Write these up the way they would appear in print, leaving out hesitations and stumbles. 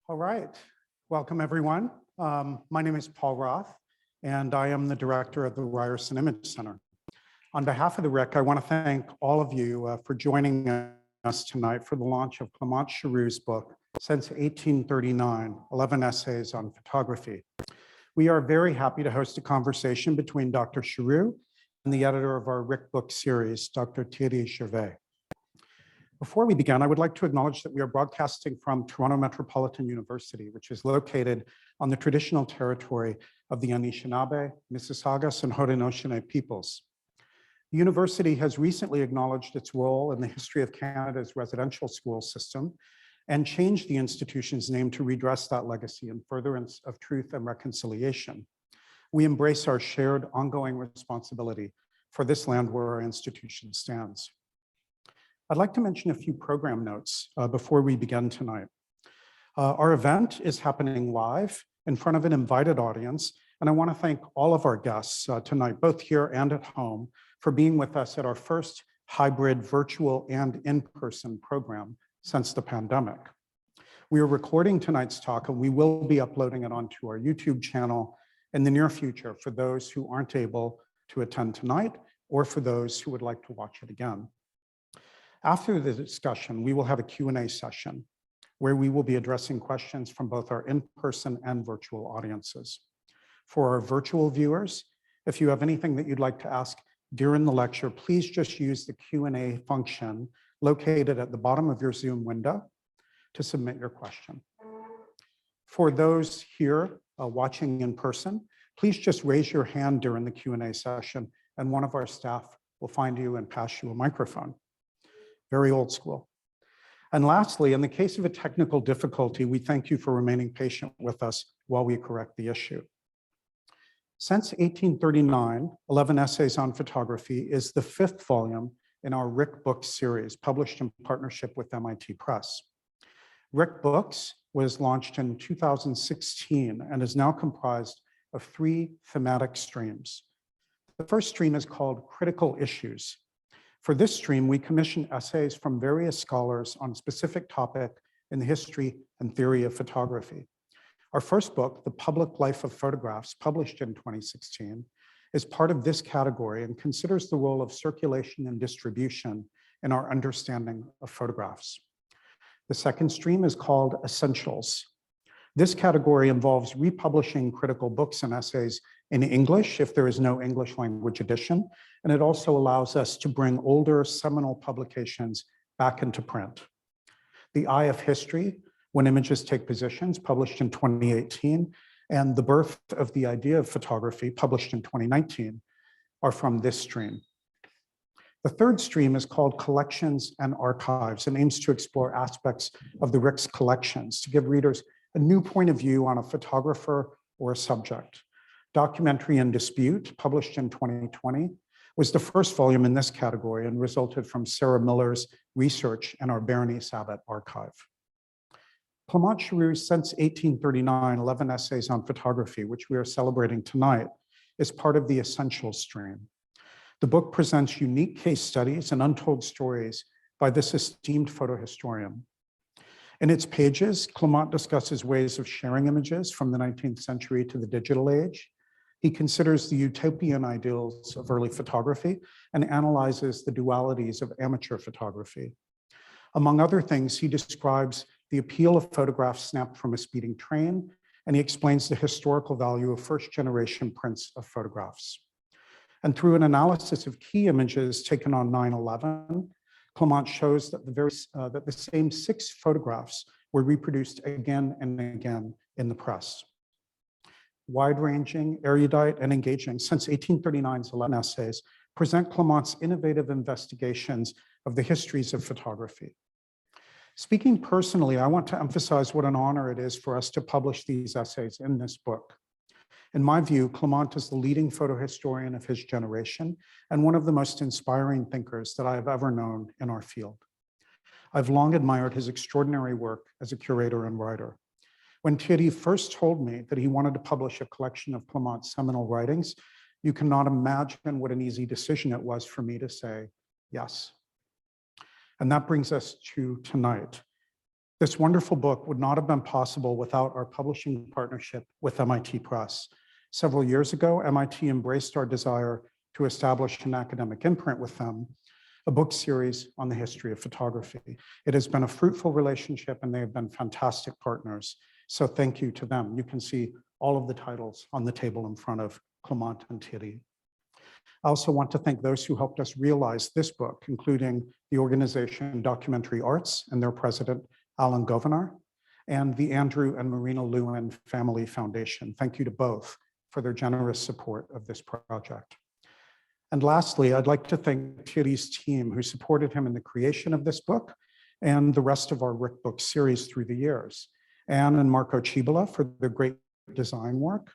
All right, welcome everyone. My name is Paul Roth, and I am the director of the Ryerson Image Center. On behalf of the RIC, I want to thank all of you for joining us tonight for the launch of Clément Chéroux's book, Since 1839, 11 Essays on Photography. We are very happy to host a conversation between Dr. Chéroux and the editor of our RIC book series, Dr. Thierry Gervais. Before we begin, I would like to acknowledge that we are broadcasting from Toronto Metropolitan University, which is located on the traditional territory of the Anishinaabe, Mississaugas, and Haudenosaunee peoples. The university has recently acknowledged its role in the history of Canada's residential school system and changed the institution's name to redress that legacy in furtherance of truth and reconciliation. We embrace our shared ongoing responsibility for this land where our institution stands. I'd like to mention a few program notes before we begin tonight. Our event is happening live in front of an invited audience, and I want to thank all of our guests tonight, both here and at home, for being with us at our first hybrid virtual and in-person program since the pandemic. We are recording tonight's talk, and we will be uploading it onto our YouTube channel in the near future for those who aren't able to attend tonight or for those who would like to watch it again. After the discussion, we will have a Q&A session where we will be addressing questions from both our in-person and virtual audiences. For our virtual viewers, if you have anything that you'd like to ask during the lecture, please just use the Q&A function located at the bottom of your Zoom window to submit your question. For those here watching in person, please just raise your hand during the Q&A session and one of our staff will find you and pass you a microphone. Very old school. And lastly, in the case of a technical difficulty, we thank you for remaining patient with us while we correct the issue. Since 1839, 11 Essays on Photography is the 5th volume in our RIC Books series, published in partnership with MIT Press. RIC Books was launched in 2016 and is now comprised of 3 thematic streams. The first stream is called Critical Issues. For this stream, we commission essays from various scholars on a specific topic in the history and theory of photography. Our first book, The Public Life of Photographs, published in 2016, is part of this category and considers the role of circulation and distribution in our understanding of photographs. The second stream is called Essentials. This category involves republishing critical books and essays in English if there is no English language edition, and it also allows us to bring older seminal publications back into print. The Eye of History, When Images Take Positions, published in 2018, and The Birth of the Idea of Photography, published in 2019, are from this stream. The third stream is called Collections and Archives and aims to explore aspects of the RIC's collections to give readers a new point of view on a photographer or a subject. Documentary and Dispute, published in 2020, was the first volume in this category and resulted from Sarah Miller's research in our Berenice Abbott archive. Clément Chéroux's Since 1839, 11 Essays on Photography, which we are celebrating tonight, is part of the Essentials stream. The book presents unique case studies and untold stories by this esteemed photohistorian. In its pages, Clément discusses ways of sharing images from the 19th century to the digital age. He considers the utopian ideals of early photography and analyzes the dualities of amateur photography. Among other things, he describes the appeal of photographs snapped from a speeding train, and he explains the historical value of first-generation prints of photographs. And through an analysis of key images taken on 9/11, Clément shows that the same 6 photographs were reproduced again and again in the press. Wide-ranging, erudite, and engaging, Since 1839's 11 Essays present Clément's innovative investigations of the histories of photography. Speaking personally, I want to emphasize what an honor it is for us to publish these essays in this book. In my view, Clément is the leading photohistorian of his generation and one of the most inspiring thinkers that I have ever known in our field. I've long admired his extraordinary work as a curator and writer. When Thierry first told me that he wanted to publish a collection of Clément's seminal writings, you cannot imagine what an easy decision it was for me to say yes. And that brings us to tonight. This wonderful book would not have been possible without our publishing partnership with MIT Press. Several years ago, MIT embraced our desire to establish an academic imprint with them, a book series on the history of photography. It has been a fruitful relationship and they have been fantastic partners. So thank you to them. You can see all of the titles on the table in front of Clément and Thierry. I also want to thank those who helped us realize this book, including the organization Documentary Arts and their president, Alan Govenar, and the Andrew and Marina Lewin Family Foundation. Thank you to both for their generous support of this project. And lastly, I'd like to thank Thierry's team who supported him in the creation of this book and the rest of our Rick Book series through the years. Anne and Marco Cibola for their great design work,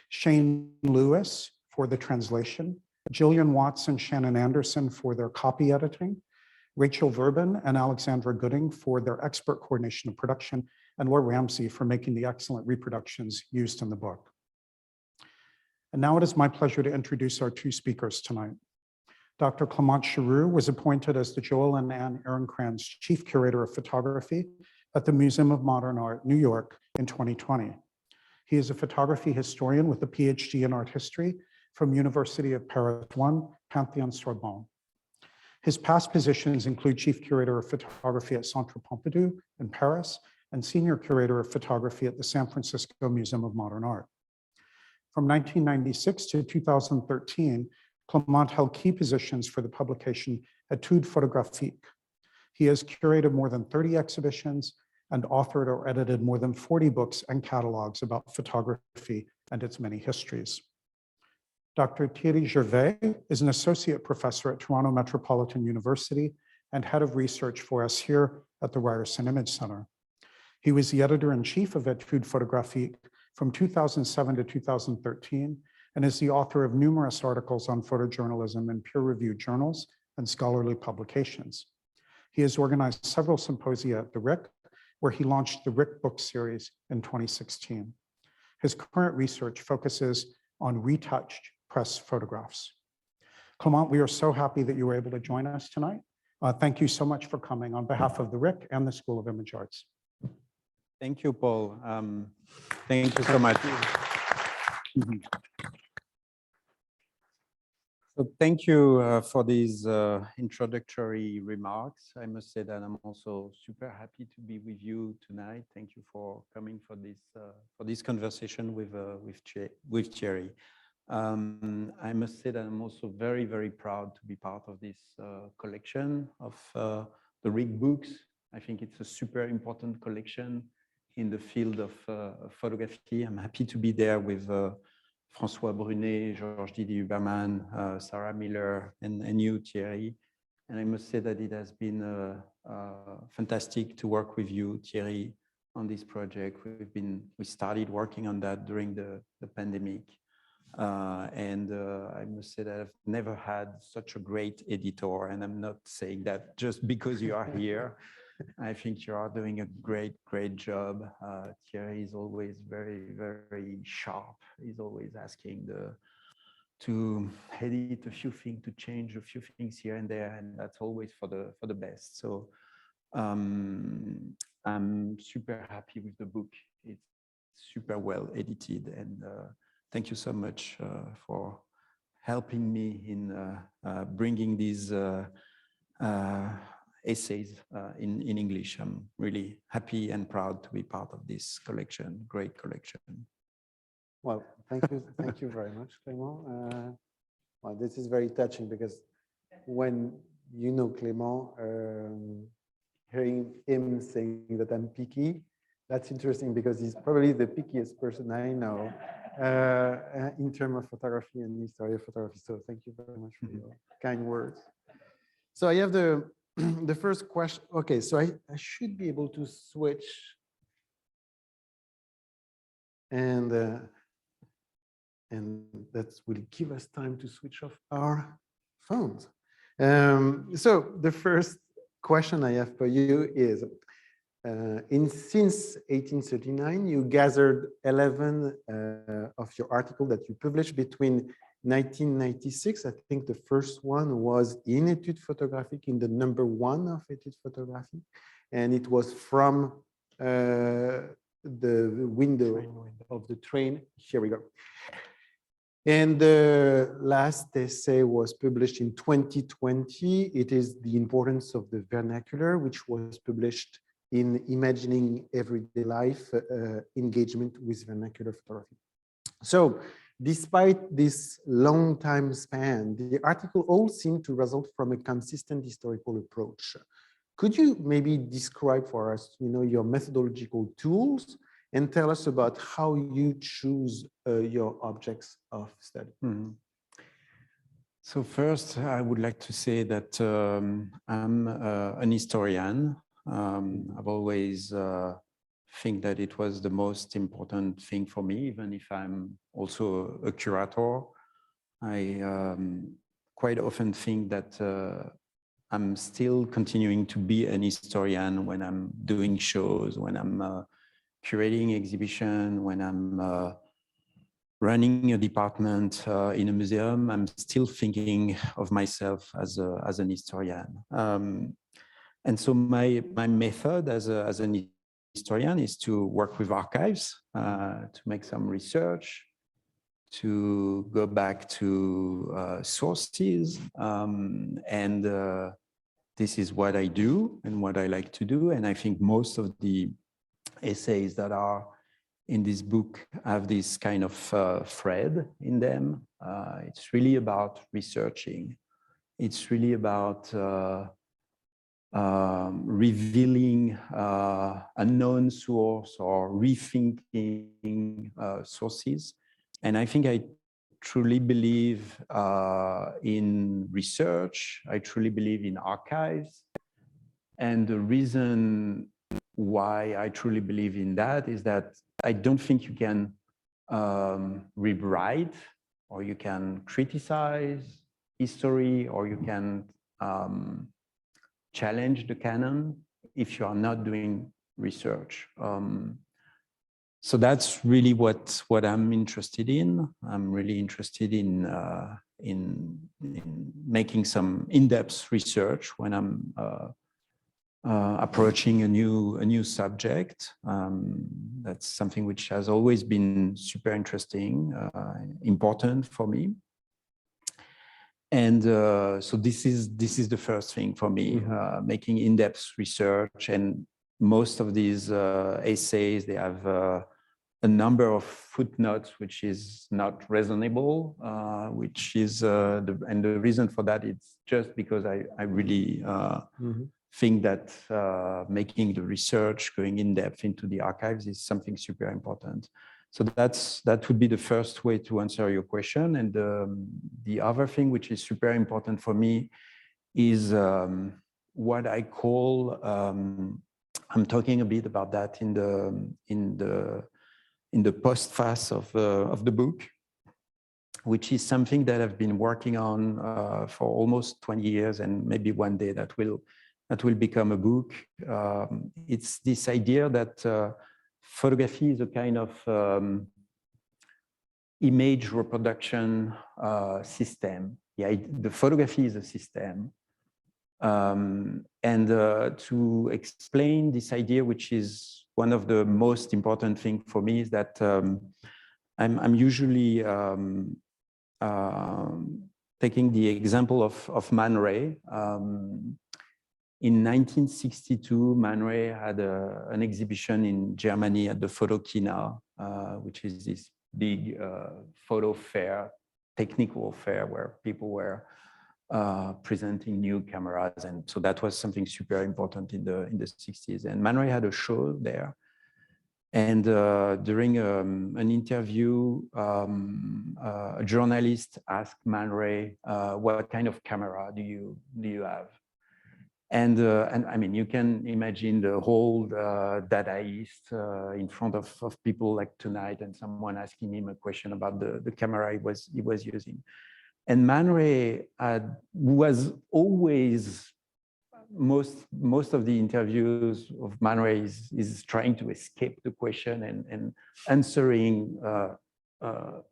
Shane Lewis for the translation, Jillian Watts and Shannon Anderson for their copy editing, Rachel Verben and Alexandra Gooding for their expert coordination of production, and Laura Ramsey for making the excellent reproductions used in the book. And now it is my pleasure to introduce our two speakers tonight. Dr. Clément Chéroux was appointed as the Joel and Ann Ehrenkranz Chief Curator of Photography at the Museum of Modern Art, New York in 2020. He is a photography historian with a PhD in art history from University of Paris 1, Panthéon-Sorbonne. His past positions include Chief Curator of Photography at Centre Pompidou in Paris and Senior Curator of Photography at the San Francisco Museum of Modern Art. From 1996 to 2013, Clément held key positions for the publication Études photographiques. He has curated more than 30 exhibitions and authored or edited more than 40 books and catalogs about photography and its many histories. Dr. Thierry Gervais is an associate professor at Toronto Metropolitan University and head of research for us here at the Ryerson Image Center. He was the editor-in-chief of Études photographiques from 2007 to 2013 and is the author of numerous articles on photojournalism in peer-reviewed journals and scholarly publications. He has organized several symposia at the RIC, where he launched the RIC book series in 2016. His current research focuses on retouched press photographs. Clément, we are so happy that you were able to join us tonight. Thank you so much for coming on behalf of the RIC and the School of Image Arts. Thank you, Paul. Thank you so much. So thank you for these introductory remarks. I must say that I'm also super happy to be with you tonight. Thank you for coming for this conversation with Thierry. I must say that I'm also very, very proud to be part of this collection of the RIC books. I think it's a super important collection in the field of photography. I'm happy to be there with François Brunet, Georges Didier Huberman, Sarah Miller, and you, Thierry. And I must say that it has been fantastic to work with you, Thierry, on this project. We started working on that during the pandemic. And I must say that I've never had such a great editor, and I'm not saying that just because you are here. I think you are doing a great, great job. Thierry is always very, very sharp. He's always asking to edit a few things, to change a few things here and there, and that's always for the best. So I'm super happy with the book. It's super well edited, and thank you so much for helping me in bringing these essays in English. I'm really happy and proud to be part of this collection, great collection. Well, thank you very much, Clément. Well, this is very touching because when you know Clément, hearing him saying that I'm picky, that's interesting because he's probably the pickiest person I know in terms of photography and history of photography. So thank you very much for your kind words. So I have the first question. Okay, so I should be able to switch, and that will give us time to switch off our phones. So the first question I have for you is, since 1839, you gathered 11 of your articles that you published between 1996. I think the first one was in Études photographiques, in the #1 of Études photographiques, and it was from the window of the train. Here we go. And the last essay was published in 2020. It is The Importance of the Vernacular, which was published in Imagining Everyday Life, Engagement with Vernacular Photography. So despite this long time span, the article all seemed to result from a consistent historical approach. Could you maybe describe for us, your methodological tools and tell us about how you choose your objects of study? Mm-hmm. So first, I would like to say that I'm an historian. I've always think that it was the most important thing for me, even if I'm also a curator. I quite often think that I'm still continuing to be an historian when I'm doing shows, when I'm curating exhibition, when I'm running a department in a museum. I'm still thinking of myself as an historian. And so my method as an historian is to work with archives, to make some research, to go back to sources. And this is what I do and what I like to do. And I think most of the essays that are in this book have this kind of thread in them. It's really about researching. It's really about revealing unknown source or rethinking sources. And I think I truly believe in research. I truly believe in archives. And the reason why I truly believe in that is that I don't think you can rewrite or you can criticize history or you can challenge the canon if you are not doing research. So that's really what I'm interested in. I'm really interested in making some in-depth research when I'm approaching a new subject. That's something which has always been super interesting, important for me. And so this is the first thing for me, making in-depth research. And most of these essays, they have a number of footnotes, which is not reasonable, which is and the reason for that is just because I really think that making the research, going in depth into the archives is something super important. So that would be the first way to answer your question. And the other thing which is super important for me is what I call, I'm talking a bit about that in the postface of the book, which is something that I've been working on for almost 20 years, and maybe one day that will become a book. It's this idea that photography is a kind of image reproduction system. Yeah, the photography is a system. And to explain this idea, which is one of the most important things for me, is that I'm usually taking the example of Man Ray. In 1962, Man Ray had an exhibition in Germany at the Photokina, which is this big photo fair, technical fair, where people were presenting new cameras. And so that was something super important in the 60s. And Man Ray had a show there. And during an interview, a journalist asked Man Ray, what kind of camera do you have? And I mean, you can imagine the whole Dadaist in front of people like tonight, and someone asking him a question about the camera he was using. And Man Ray was always, most of the interviews of Man Ray is trying to escape the question and answering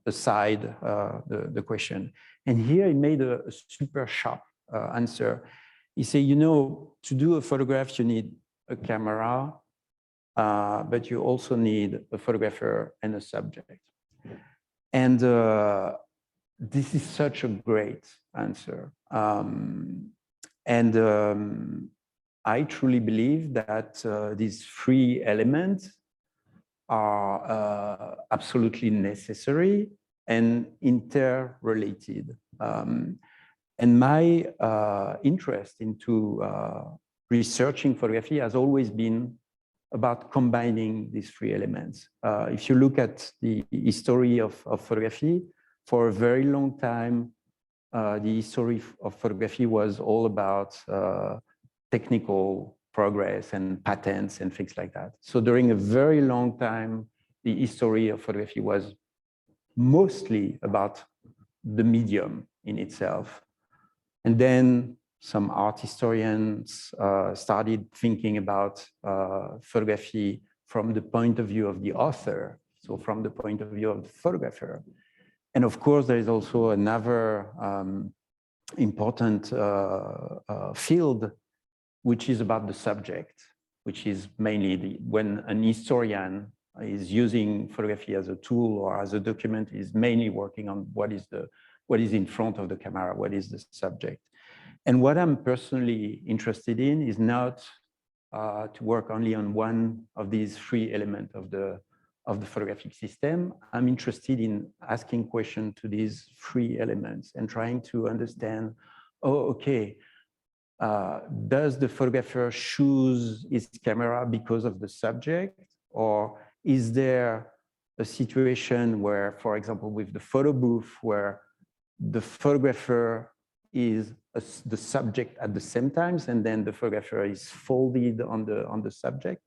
aside the question. And here he made a super sharp answer. He said, to do a photograph, you need a camera, but you also need a photographer and a subject. And this is such a great answer. I truly believe that these three elements are absolutely necessary and interrelated. And my interest into researching photography has always been about combining these three elements. If you look at the history of photography, for a very long time, the history of photography was all about technical progress and patents and things like that. So during a very long time, the history of photography was mostly about the medium in itself. And then some art historians started thinking about photography from the point of view of the author, so from the point of view of the photographer. And of course, there is also another important field, which is about the subject, which is mainly when an historian is using photography as a tool or as a document, is mainly working on what is in front of the camera, what is the subject. And what I'm personally interested in is not to work only on one of these three elements of the photographic system. I'm interested in asking questions to these three elements and trying to understand, oh, okay, does the photographer choose his camera because of the subject? Or is there a situation where, for example, with the photo booth, where the photographer is the subject at the same time, and then the photographer is folded on the subject?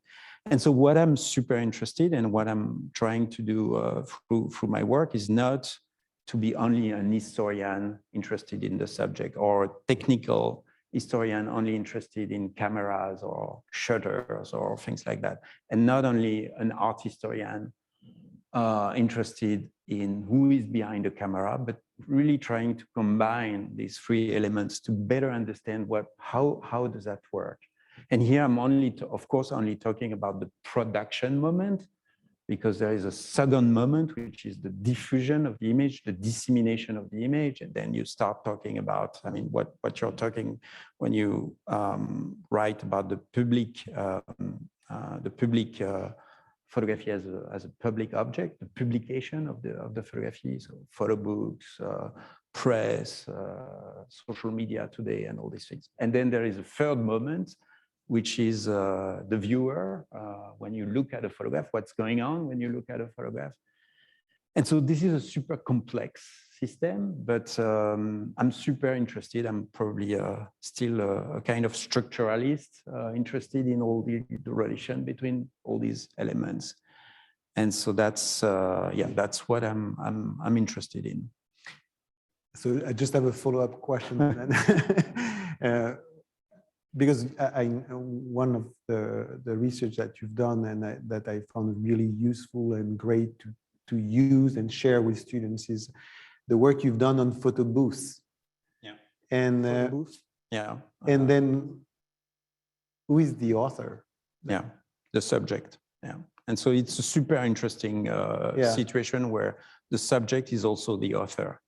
And so what I'm super interested in, what I'm trying to do through my work, is not to be only an historian interested in the subject, or a technical historian only interested in cameras or shutters or things like that, and not only an art historian interested in who is behind the camera, but really trying to combine these three elements to better understand how does that work. And here I'm of course only talking about the production moment, because there is a second moment, which is the diffusion of the image, the dissemination of the image. And then you start talking about, I mean, what you're talking when you write about the public photography as a public object, the publication of the photography, so photo books, press, social media today, and all these things. And then there is a third moment, which is the viewer, when you look at a photograph, what's going on when you look at a photograph. And so this is a super complex system, but I'm super interested. I'm probably still a kind of structuralist, interested in all the relation between all these elements. And so that's what I'm interested in. So I just have a follow-up question then. Because one of the research that you've done and that I found really useful and great to use and share with students is the work you've done on photo booths. Yeah. And photo booths? Yeah. And then who is the author? Yeah, the subject. Yeah. And so it's a super interesting situation where the subject is also the author.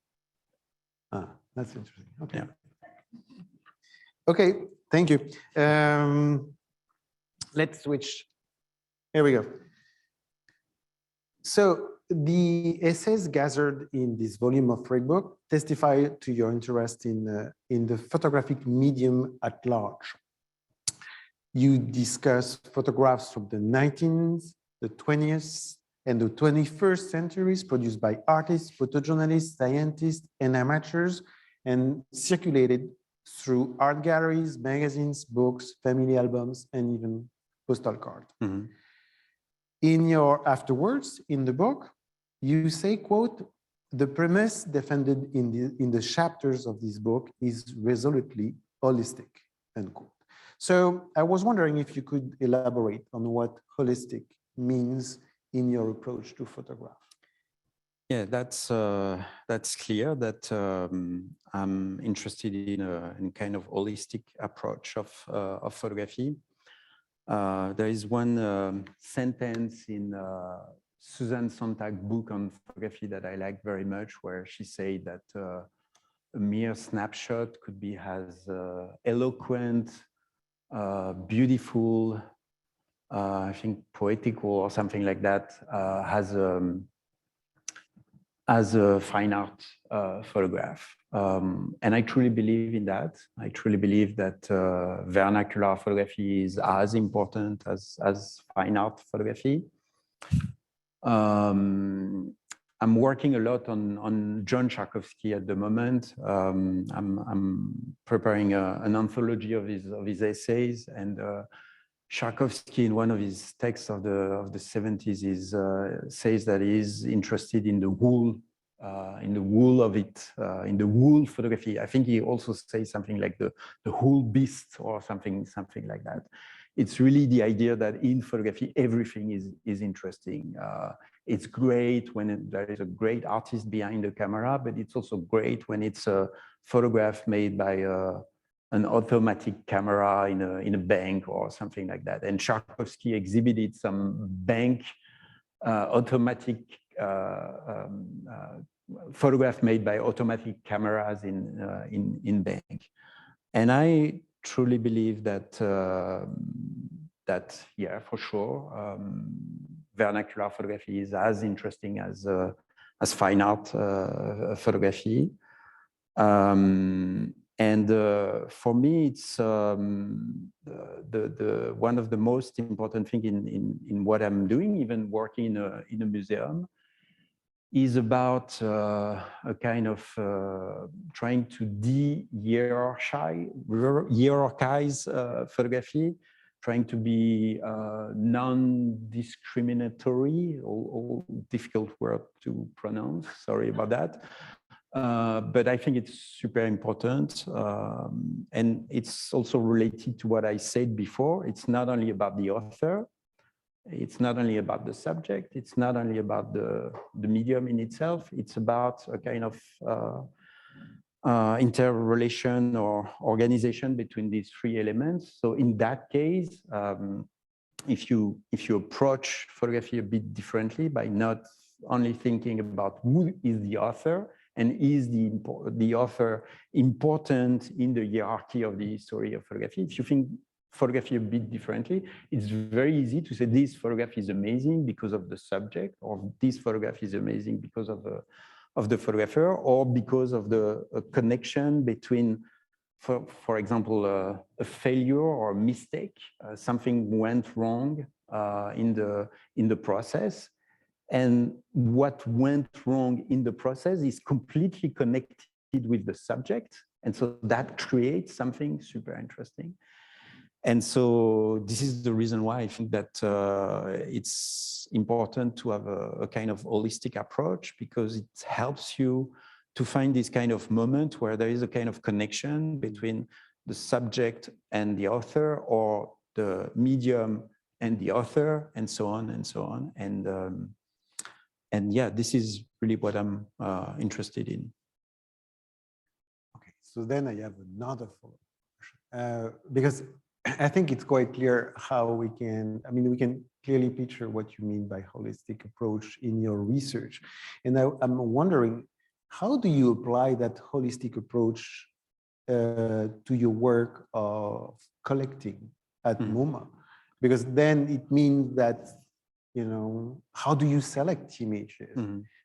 Ah, that's interesting. Okay. Yeah. Okay, thank you. Let's switch. Here we go. So the essays gathered in this volume of Frick book testify to your interest in the photographic medium at large. You discuss photographs from the 19th, the 20th, and the 21st centuries produced by artists, photojournalists, scientists, and amateurs, and circulated through art galleries, magazines, books, family albums, and even postal cards. Mm-hmm. In your afterwards, in the book, you say, quote, "The premise defended in the chapters of this book is resolutely holistic," end quote. So I was wondering if you could elaborate on what holistic means in your approach to photograph. Yeah, that's clear that I'm interested in kind of holistic approach of photography. There is one sentence in Susan Sontag's book on photography that I like very much, where she said that a mere snapshot could be as eloquent, beautiful, I think poetical or something like that, as a fine art photograph. And I truly believe in that. I truly believe that vernacular photography is as important as fine art photography. I'm working a lot on John Charkovsky at the moment. I'm preparing an anthology of his essays, and Charkovsky, in one of his texts of the 70s, says that he's interested in the wool of it, in the wool photography. I think he also says something like the wool beast or something like that. It's really the idea that in photography, everything is interesting. It's great when there is a great artist behind the camera, but it's also great when it's a photograph made by an automatic camera in a bank or something like that. And Charkovsky exhibited some bank automatic photograph made by automatic cameras in bank. And I truly believe that yeah, for sure, vernacular photography is as interesting as fine art photography. And for me, it's one of the most important thing in what I'm doing, even working in a museum, is about a kind of trying to de-hierarchize photography, trying to be non-discriminatory, all difficult word to pronounce, sorry about that. But I think it's super important. And it's also related to what I said before. It's not only about the author, it's not only about the subject, it's not only about the medium in itself, it's about a kind of interrelation or organization between these three elements. So in that case, if you approach photography a bit differently by not only thinking about who is the author and is the author important in the hierarchy of the history of photography, if you think photography a bit differently, it's very easy to say this photograph is amazing because of the subject, or this photograph is amazing because of the photographer, or because of the connection between, for example, a failure or a mistake, something went wrong in the process, and what went wrong in the process is completely connected with the subject, and so that creates something super interesting. And so this is the reason why I think that it's important to have a kind of holistic approach, because it helps you to find this kind of moment where there is a kind of connection between the subject and the author, or the medium and the author, and so on and so on. And yeah, this is really what I'm interested in. Okay, so then I have another follow-up question, because I think it's quite clear how we can clearly picture what you mean by holistic approach in your research. And I'm wondering, how do you apply that holistic approach to your work of collecting at MoMA? Because then it means that, you know, how do you select images?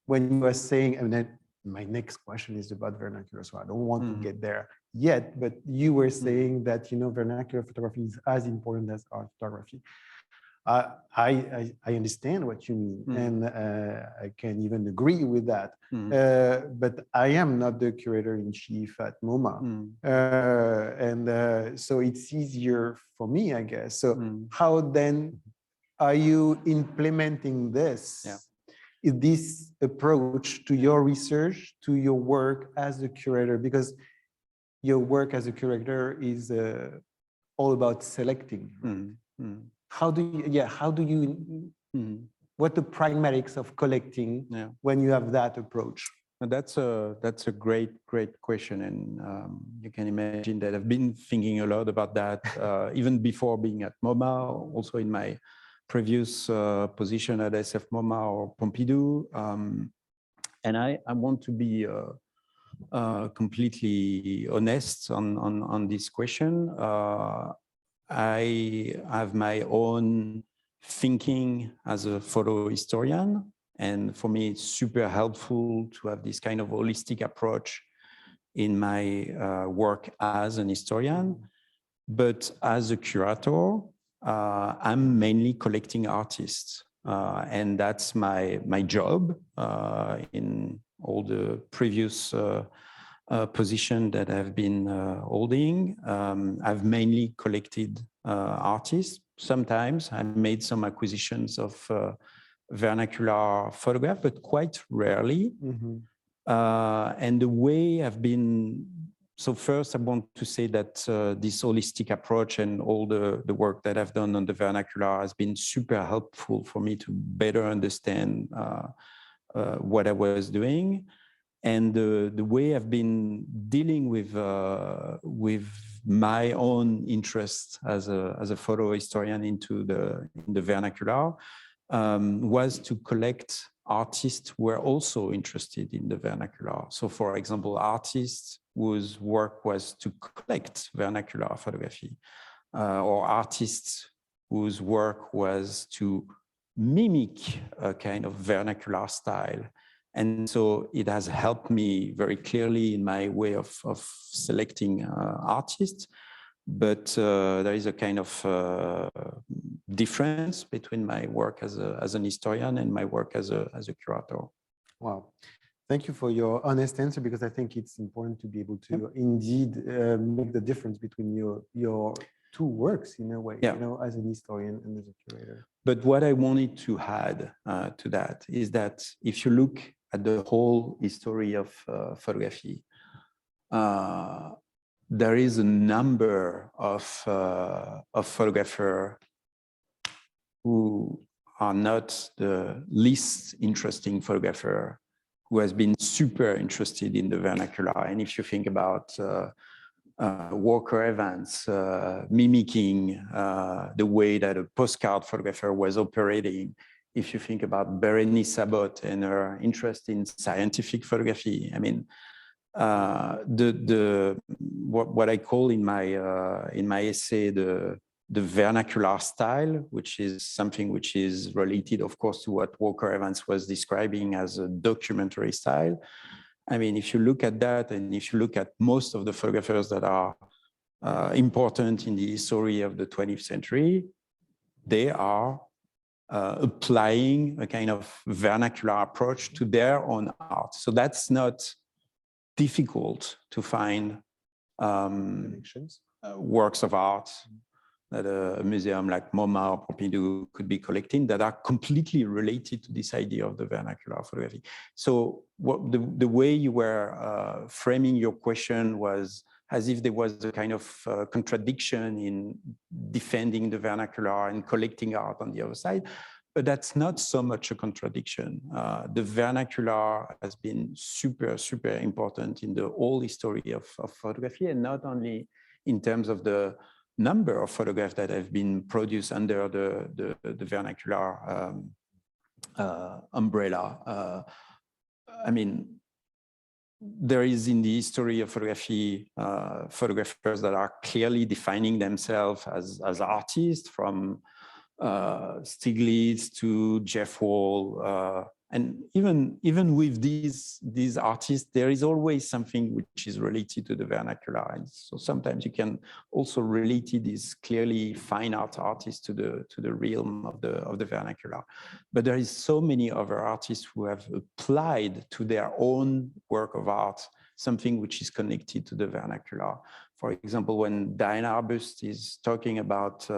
When you are saying, and then my next question is about vernacular, so I don't want to get there yet, but you were saying that, you know, vernacular photography is as important as art photography. I understand what you mean, and I can even agree with that. But I am not the curator-in-chief at MoMA, and so it's easier for me, I guess. So how then are you implementing this? Is this approach to your research, to your work as a curator? Because your work as a curator is all about selecting. How do you, what the pragmatics of collecting when you have that approach? That's a great question, and you can imagine that I've been thinking a lot about that even before being at MoMA, also in my previous position at SF MoMA or Pompidou, and I want to be completely honest on this question. I have my own thinking as a photo historian. And for me, it's super helpful to have this kind of holistic approach in my work as an historian. But as a curator, I'm mainly collecting artists. And that's my job in all the previous position that I've been holding. I've mainly collected artists. Sometimes I made some acquisitions of vernacular photograph, but quite rarely. Mm-hmm. And the way I've been, so first I want to say that this holistic approach and all the work that I've done on the vernacular has been super helpful for me to better understand what I was doing. And the way I've been dealing with my own interest as a photo historian in the vernacular was to collect artists who were also interested in the vernacular. So, for example, artists whose work was to collect vernacular photography, or artists whose work was to mimic a kind of vernacular style. And so it has helped me very clearly in my way of selecting artists. But there is a kind of difference between my work as an historian and my work as a curator. Wow. Thank you for your honest answer, because I think it's important to be able to indeed make the difference between your two works in a way, you know, as an historian and as a curator. But what I wanted to add to that is that if you look at the whole history of photography, there is a number of photographers who are not the least interesting photographer who has been super interested in the vernacular. And if you think about Walker Evans mimicking the way that a postcard photographer was operating, if you think about Berenice Abbott and her interest in scientific photography, I mean, what I call in my essay the vernacular style, which is something which is related, of course, to what Walker Evans was describing as a documentary style. I mean, if you look at that, and if you look at most of the photographers that are important in the history of the 20th century, they are applying a kind of vernacular approach to their own art. So that's not difficult to find works of art that a museum like MoMA or Pompidou could be collecting that are completely related to this idea of the vernacular photography. So the way you were framing your question was as if there was a kind of contradiction in defending the vernacular and collecting art on the other side. But that's not so much a contradiction. The vernacular has been super, super important in the whole history of photography, and not only in terms of the number of photographs that have been produced under the vernacular umbrella. I mean, there is in the history of photography photographers that are clearly defining themselves as artists, from Stiglitz to Jeff Wall, and even with these artists, there is always something which is related to the vernacular. And so sometimes you can also relate these clearly fine art artists to the realm of the vernacular. But there is so many other artists who have applied to their own work of art something which is connected to the vernacular. For example, when Diana Arbust is talking about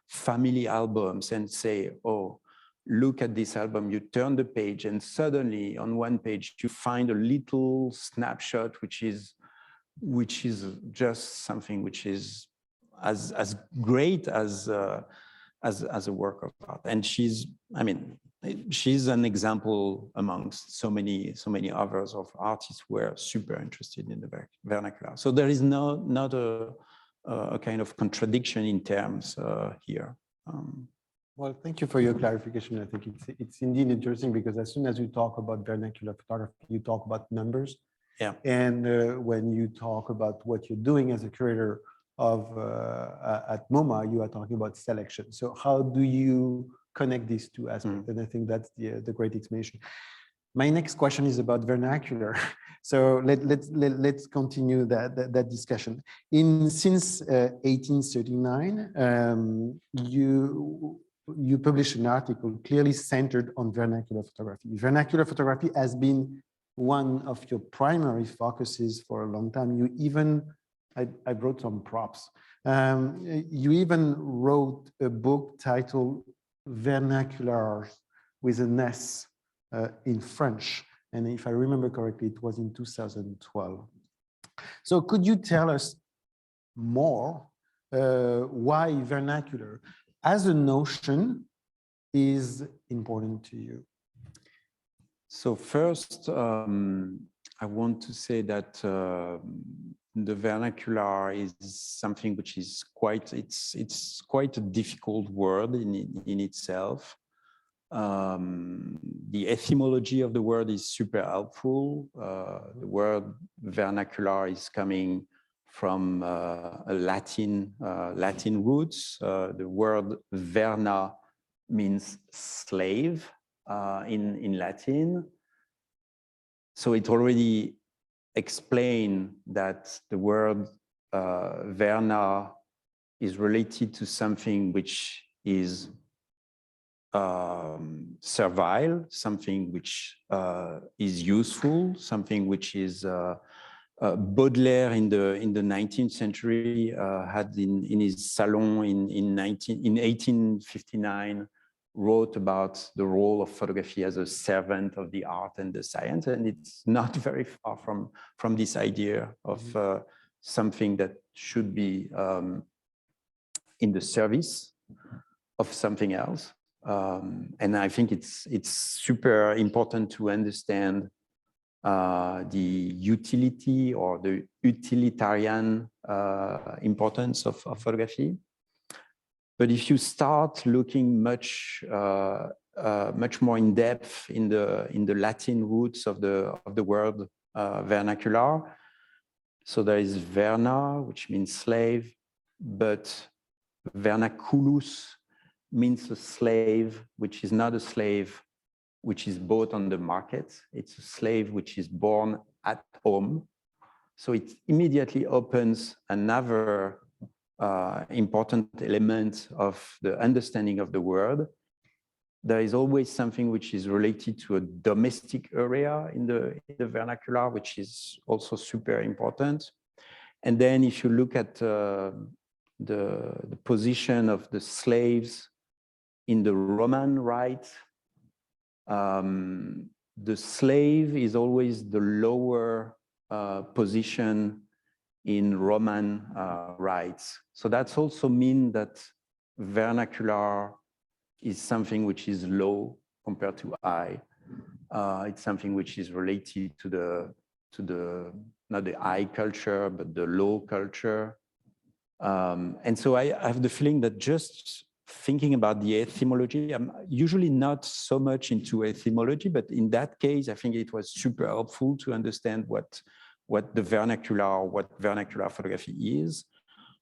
family albums and say, oh, look at this album, you turn the page and suddenly on one page you find a little snapshot which is just something which is as great as a work of art. And she's, I mean, she's an example amongst so many others of artists who are super interested in the vernacular. So there is not a kind of contradiction in terms here. Well, thank you for your clarification. I think it's indeed interesting because as soon as you talk about vernacular photography, you talk about numbers. Yeah. And when you talk about what you're doing as a curator of at MoMA, you are talking about selection. So how do you connect these two aspects? And I think that's the great explanation. My next question is about vernacular. So let's continue that discussion. Since 1839, you published an article clearly centered on vernacular photography. Vernacular photography has been one of your primary focuses for a long time. You even, I brought some props. You even wrote a book titled Vernacular with an S in French. And if I remember correctly, it was in 2012. So could you tell us more why vernacular as a notion is important to you? So first, I want to say that the vernacular is something which is it's quite a difficult word in itself. The etymology of the word is super helpful. The word vernacular is coming from a Latin roots. The word verna means slave in Latin. So it already explained that the word verna is related to something which is servile, something which is useful, something which is Baudelaire in the 19th century had in his salon in 1859 wrote about the role of photography as a servant of the art and the science, and it's not very far from this idea of something that should be in the service of something else. And I think it's super important to understand the utility or the utilitarian importance of photography. But if you start looking much more in depth in the Latin roots of the word vernacular, so there is verna, which means slave, but vernaculus means a slave, which is not a slave which is bought on the market. It's a slave which is born at home. So it immediately opens another important element of the understanding of the word. There is always something which is related to a domestic area in the vernacular, which is also super important. And then if you look at the position of the slaves in the Roman right, the slave is always the lower position in Roman rights. So that's also mean that vernacular is something which is low compared to high. It's something which is related to the not the high culture, but the low culture. And so I have the feeling that just thinking about the etymology, I'm usually not so much into etymology, but in that case, I think it was super helpful to understand what vernacular photography is.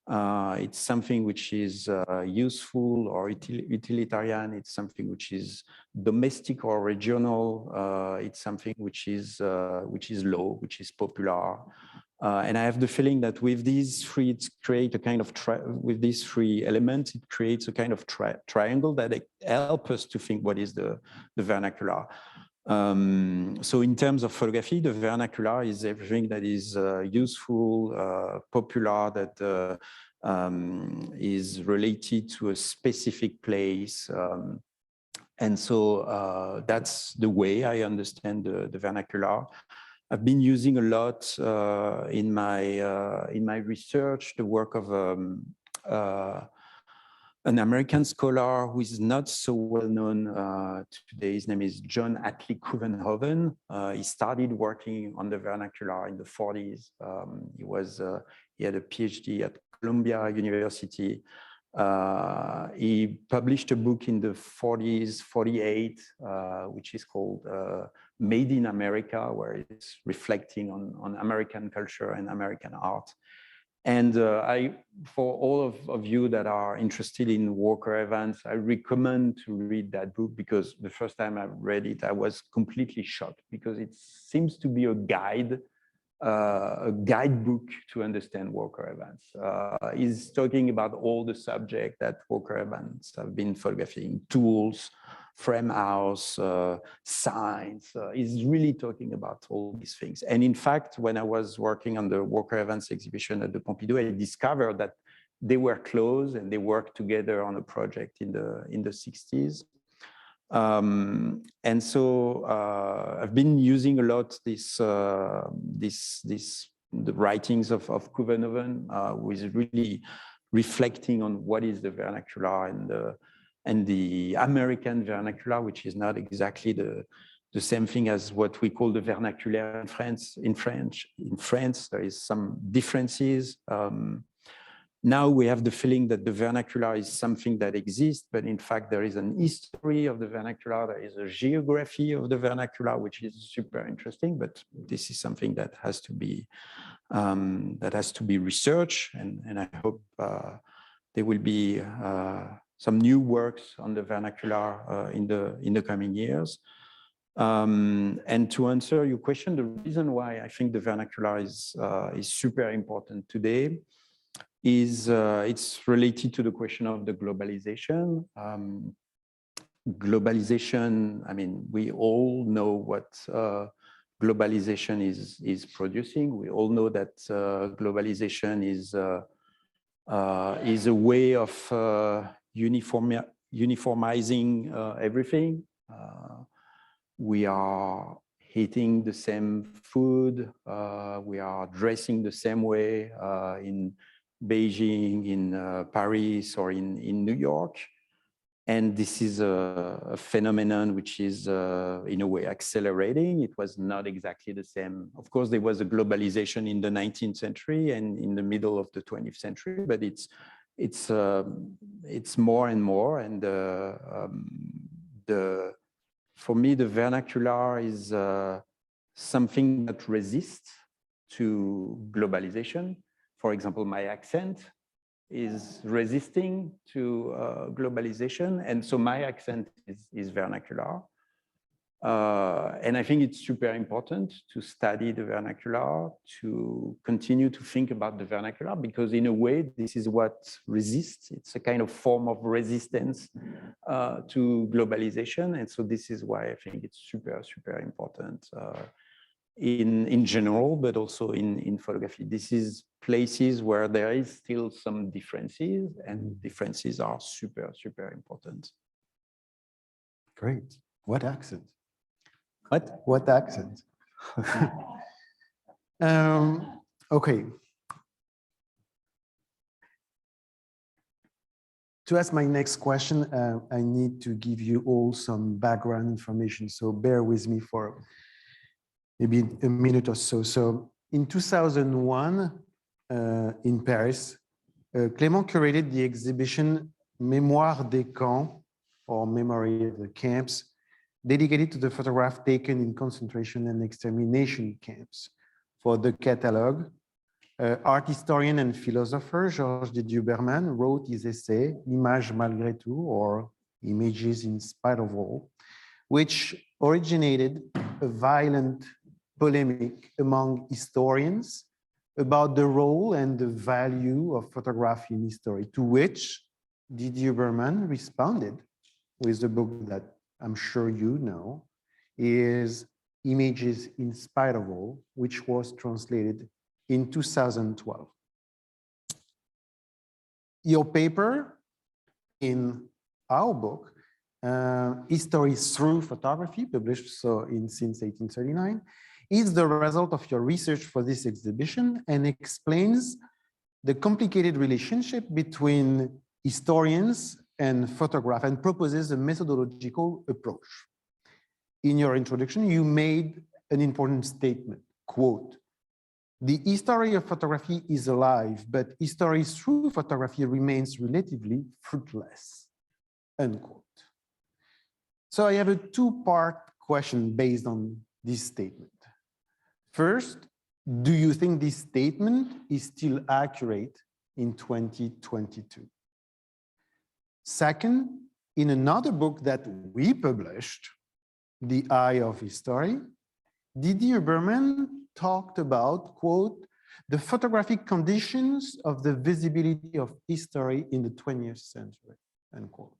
It's something which is useful or utilitarian. It's something which is domestic or regional. It's something which is low, which is popular. And I have the feeling that with these three, it creates a kind of with these three elements, it creates a kind of triangle that help us to think what is the vernacular. So in terms of photography, the vernacular is everything that is useful, popular, that is related to a specific place. And so that's the way I understand the vernacular. I've been using a lot in my research the work of an American scholar who is not so well known today. His name is John Atlee Couvenhoven. He started working on the vernacular in the 40s. He had a PhD at Columbia University. He published a book in the 40s, 48, which is called Made in America, where it's reflecting on American culture and American art. And for all of you that are interested in Walker Evans, I recommend to read that book, because the first time I read it, I was completely shocked, because it seems to be a guidebook to understand Walker Evans. He's talking about all the subjects that Walker Evans have been photographing: tools, frame house, signs. He's really talking about all these things. And in fact, when I was working on the Walker Evans exhibition at the Pompidou, I discovered that they were close and they worked together on a project in the 60s. And so I've been using a lot the writings of Couvenhoven, who is really reflecting on what is the vernacular and the American vernacular, which is not exactly the same thing as what we call the vernacular in France. In France, there is some differences. Now we have the feeling that the vernacular is something that exists, but in fact there is an history of the vernacular, there is a geography of the vernacular, which is super interesting, but this is something that has to be researched, and I hope there will be some new works on the vernacular in the coming years. And to answer your question, the reason why I think the vernacular is super important today is it's related to the question of the globalization. Globalization, I mean, we all know what globalization is producing. We all know that globalization is a way of uniformizing everything. We are eating the same food. We are dressing the same way in Beijing, in Paris, or in New York. And this is a phenomenon which is in a way accelerating. It was not exactly the same. Of course, there was a globalization in the 19th century and in the middle of the 20th century, but it's more and more. And for me, the vernacular is something that resists to globalization. For example, my accent is resisting to globalization. And so my accent is vernacular. And I think it's super important to study the vernacular, to continue to think about the vernacular, because in a way, this is what resists. It's a kind of form of resistance to globalization. And so this is why I think it's super, super important in general, but also in photography. This is places where there is still some differences, and differences are super, super important. Great. What accent? What? What accent? Okay. To ask my next question, I need to give you all some background information, so bear with me for maybe a minute or so. So in 2001, in Paris, Clément curated the exhibition Mémoire des Camps, or Memory of the Camps, dedicated to the photograph taken in concentration and extermination camps. For the catalogue, art historian and philosopher Georges Didier-Berman wrote his essay, Images malgré tout, or Images in spite of all, which originated a violent polemic among historians about the role and the value of photography in history, to which Didier-Berman responded with the book that I'm sure you know, is Images in Spite of All, which was translated in 2012. Your paper in our book, History Through Photography, published since 1839, is the result of your research for this exhibition and explains the complicated relationship between historians and photograph and proposes a methodological approach. In your introduction, you made an important statement, quote, "The history of photography is alive, but history through photography remains relatively fruitless," unquote. So I have a two-part question based on this statement. First, do you think this statement is still accurate in 2022? Second, in another book that we published, The Eye of History, Didier Berman talked about, quote, "the photographic conditions of the visibility of history in the 20th century," unquote.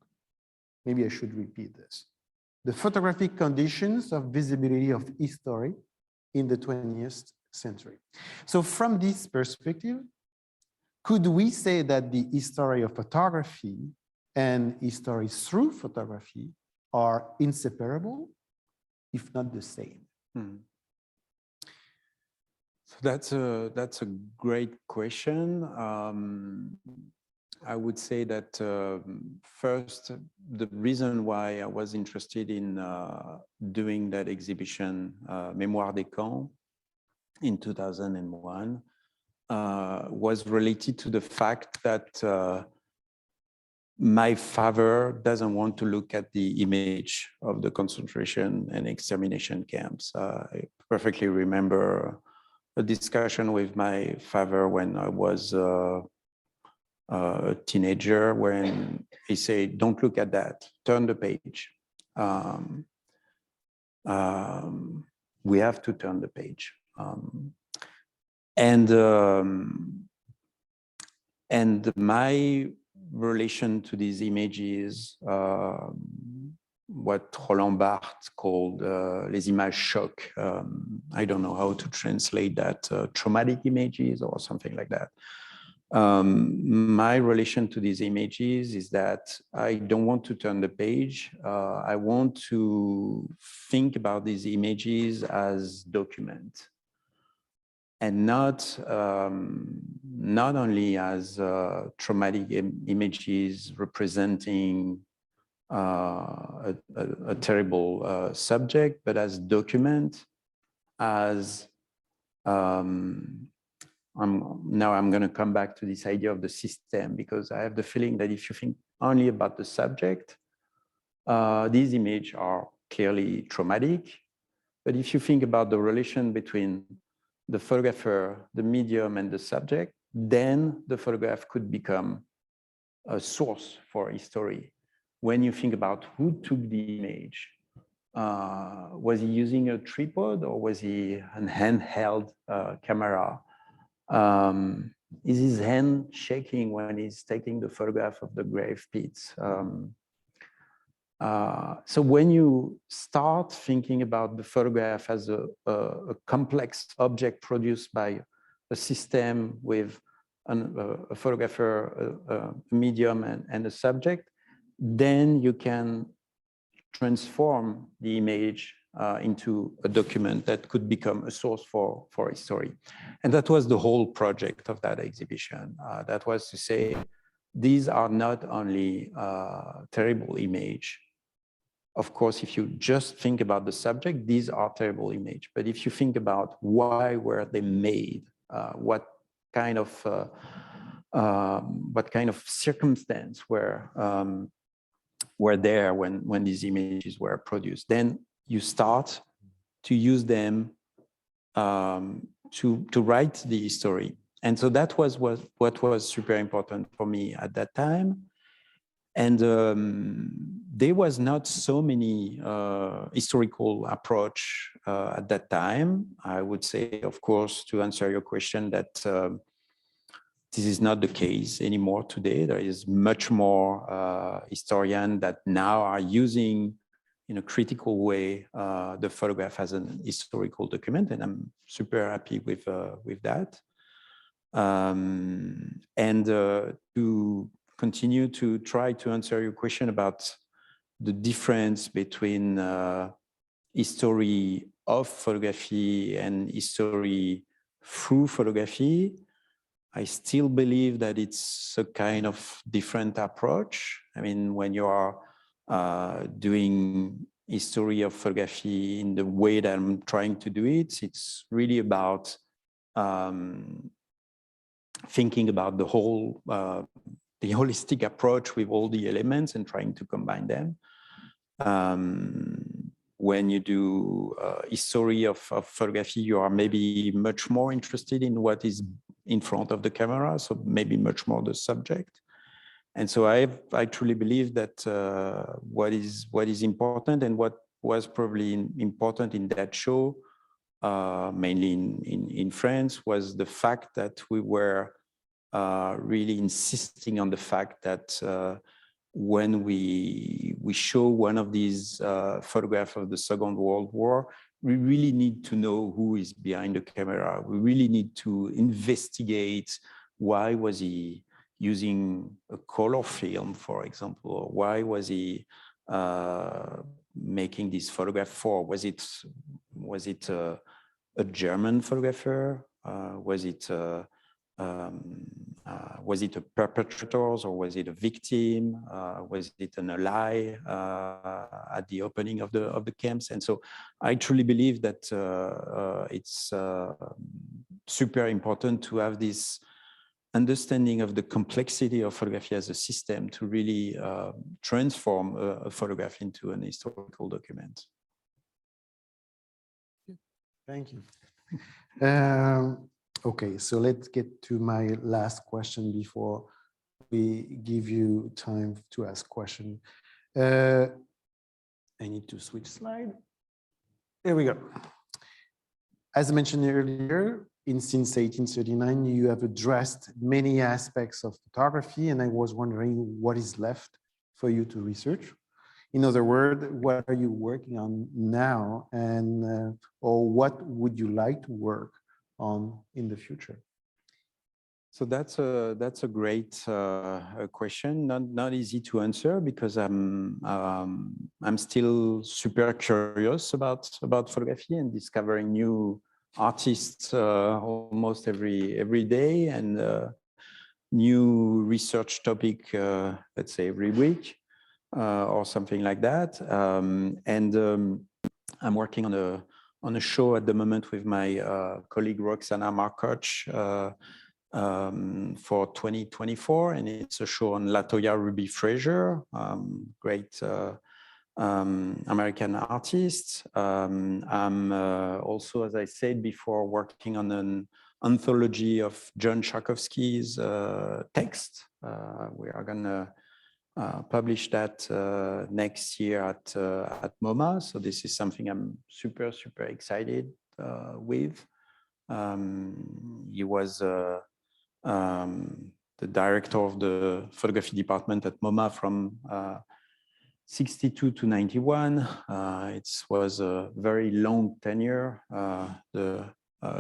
Maybe I should repeat this. The photographic conditions of visibility of history in the 20th century. So from this perspective, could we say that the history of photography and history through photography are inseparable, if not the same? So that's a great question. I would say that first, the reason why I was interested in doing that exhibition, Mémoire des Camps, in 2001, was related to the fact that my father doesn't want to look at the image of the concentration and extermination camps. I perfectly remember a discussion with my father when I was a teenager, when he said, "Don't look at that, turn the page." We have to turn the page. And my relation to these images, what Roland Barthes called les images chocs. I don't know how to translate that, traumatic images or something like that. My relation to these images is that I don't want to turn the page. I want to think about these images as document, and not only as traumatic images representing a terrible subject, but as document, as I'm going to come back to this idea of the system, because I have the feeling that if you think only about the subject, these images are clearly traumatic. But if you think about the relation between the photographer, the medium, and the subject, then the photograph could become a source for history. When you think about who took the image, was he using a tripod or was he an handheld camera? Is his hand shaking when he's taking the photograph of the grave pits? So when you start thinking about the photograph as a complex object produced by a system with a photographer, a medium, and a subject, then you can transform the image into a document that could become a source for history. And that was the whole project of that exhibition. That was to say, these are not only terrible images. Of course, if you just think about the subject, these are terrible images. But if you think about why were they made, what kind of circumstance were there when these images were produced, then you start to use them to write the history. And so that was what was super important for me at that time. And there was not so many historical approach at that time. I would say, of course, to answer your question, that this is not the case anymore today. There is much more historians that now are using, in a critical way, the photograph as an historical document, and I'm super happy with that. And to continue to try to answer your question about the difference between history of photography and history through photography, I still believe that it's a kind of different approach. I mean, when you are doing history of photography in the way that I'm trying to do it, it's really about thinking about the whole, the holistic approach with all the elements and trying to combine them. When you do history of photography, you are maybe much more interested in what is in front of the camera, so maybe much more the subject. And so I truly believe that what is important and what was probably important in that show, mainly in France, was the fact that we were really insisting on the fact that when we show one of these photographs of the Second World War, we really need to know who is behind the camera. We really need to investigate why was he using a color film, for example, or why was he making this photograph for? Was it a German photographer? Was it a perpetrator, or was it a victim? Was it an ally at the opening of the camps? And so I truly believe that it's super important to have this understanding of the complexity of photography as a system to really transform a photograph into an historical document. Thank you. Okay, so let's get to my last question before we give you time to ask questions. I need to switch slide. There we go. As I mentioned earlier, since 1839, you have addressed many aspects of photography, and I was wondering what is left for you to research. In other words, what are you working on now, and or what would you like to work on in the future? So that's a great question. Not easy to answer because I'm still super curious about photography and discovering new artists almost every day, and new research topic, let's say every week or something like that. I'm working on a show at the moment with my colleague Roxana Markoch for 2024, and it's a show on Latoya Ruby Fraser, great American artist. I'm also, as I said before, working on an anthology of John Tchaikovsky's text. We are gonna publish that next year at MoMA. So this is something I'm super excited with. He was the director of the photography department at MoMA from 62 to 91. It was a very long tenure, the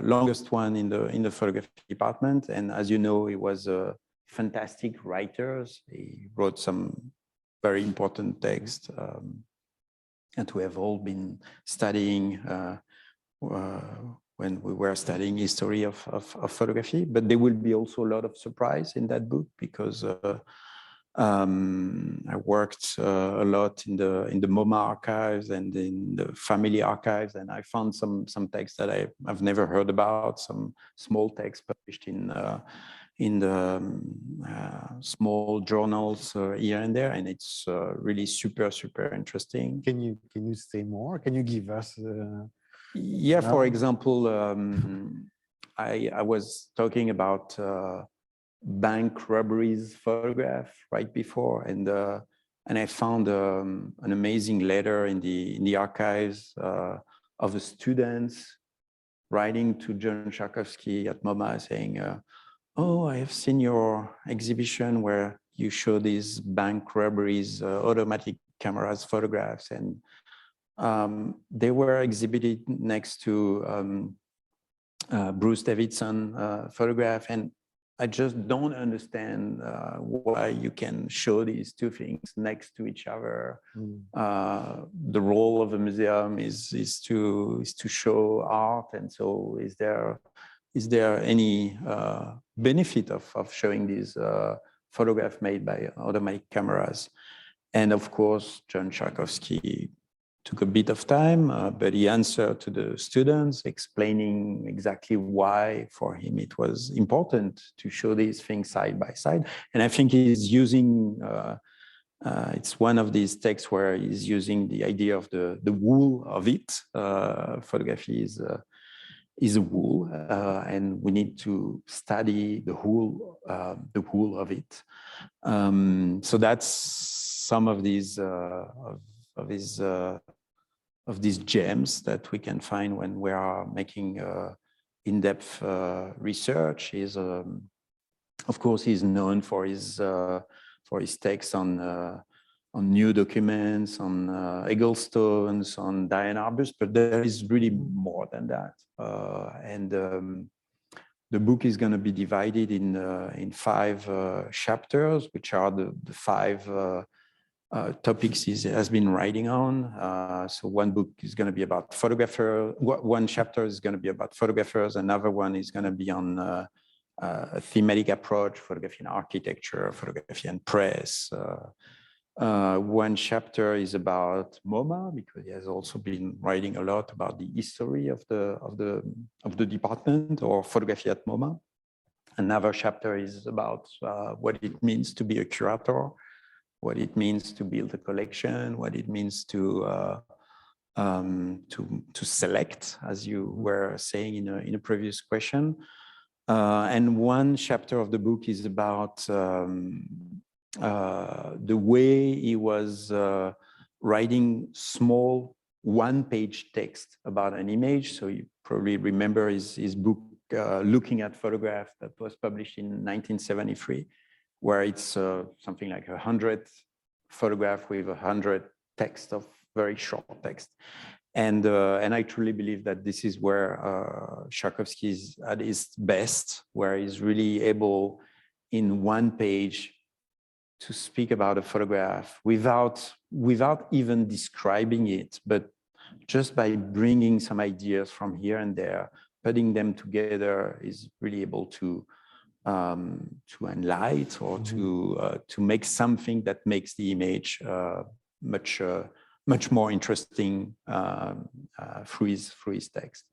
longest one in the photography department. And as you know, he was a fantastic writer. He wrote some very important texts, and we have all been studying when we were studying history of photography. But there will be also a lot of surprise in that book because I worked a lot in the MoMA archives and in the family archives, and I found some texts that I've never heard about, some small texts published in the small journals here and there, and it's really super interesting. Can you say more? Can you give us? Yeah, for example, I was talking about bank robberies photograph right before, and I found an amazing letter in the archives of the students writing to John Tchaikovsky at MoMA saying, "Oh, I have seen your exhibition where you show these bank robberies, automatic cameras photographs," and they were exhibited next to Bruce Davidson photograph, and I just don't understand why you can show these two things next to each other. The role of a museum is to show art, and so is there is there any benefit of showing these photographs made by automatic cameras? And of course, John Tchaikovsky took a bit of time, but he answered to the students, explaining exactly why for him it was important to show these things side by side. And I think he's using, it's one of these texts where he's using the idea of the wool of it. Photography is a wool, and we need to study the wool of it. So that's some of these of these gems that we can find when we are making in-depth research. Is of course he's known for his takes on new documents, on Egglestones, on Diana Arbus, but there is really more than that. The book is going to be divided in 5 chapters, which are the 5 topics he has been writing on. So one book is going to be about photographers. One chapter is going to be about photographers. Another one is going to be on a thematic approach, photography and architecture, photography and press. One chapter is about MoMA, because he has also been writing a lot about the history of the department, or photography at MoMA. Another chapter is about what it means to be a curator, what it means to build a collection, what it means to select, as you were saying in a previous question. And one chapter of the book is about the way he was writing small one-page text about an image. So you probably remember his book, Looking at Photographs, that was published in 1973, where it's something like 100 photographs with 100 text of very short text. And I truly believe that this is where Tchaikovsky is at his best, where he's really able in one page to speak about a photograph without even describing it, but just by bringing some ideas from here and there, putting them together, is really able to enlighten or to make something that makes the image much more interesting through his text.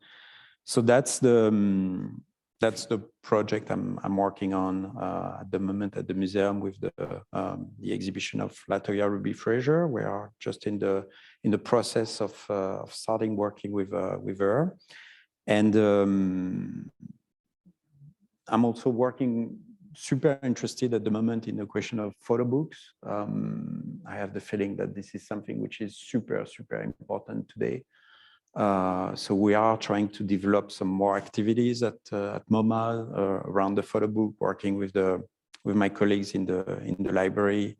So that's the project I'm working on at the moment at the museum with the exhibition of Latoya Ruby Fraser. We are just in the process of starting working with her, and I'm also working super interested at the moment in the question of photo books. I have the feeling that this is something which is super important today. So we are trying to develop some more activities at MoMA around the photo book, working with my colleagues in the library,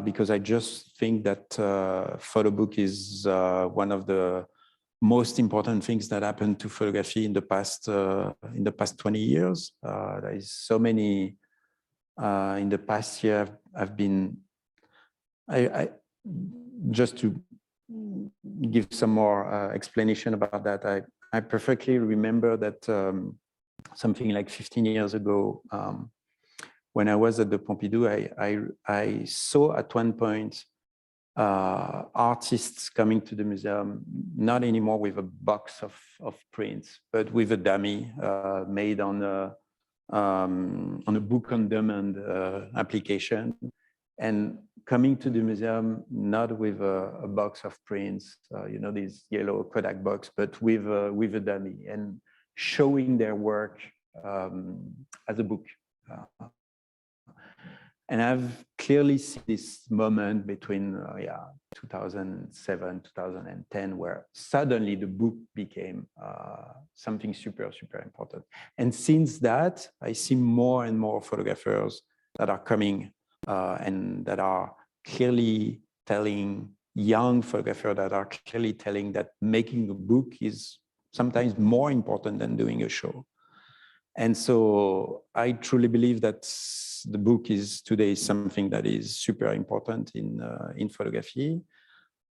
because I just think that photo book is one of the most important things that happened to photography in the past 20 years. There is so many in the past year. I just to give some more explanation about that. I perfectly remember that something like 15 years ago, when I was at the Pompidou, I saw at one point artists coming to the museum, not anymore with a box of prints, but with a dummy made on a book on demand application, and coming to the museum not with a box of prints, these yellow Kodak box, but with a dummy, and showing their work as a book. And I've clearly seen this moment between 2007, 2010, where suddenly the book became something super important. And since that, I see more and more photographers that are coming and that are clearly telling, young photographers that are clearly telling that making a book is sometimes more important than doing a show. And so I truly believe that the book is today something that is super important in photography.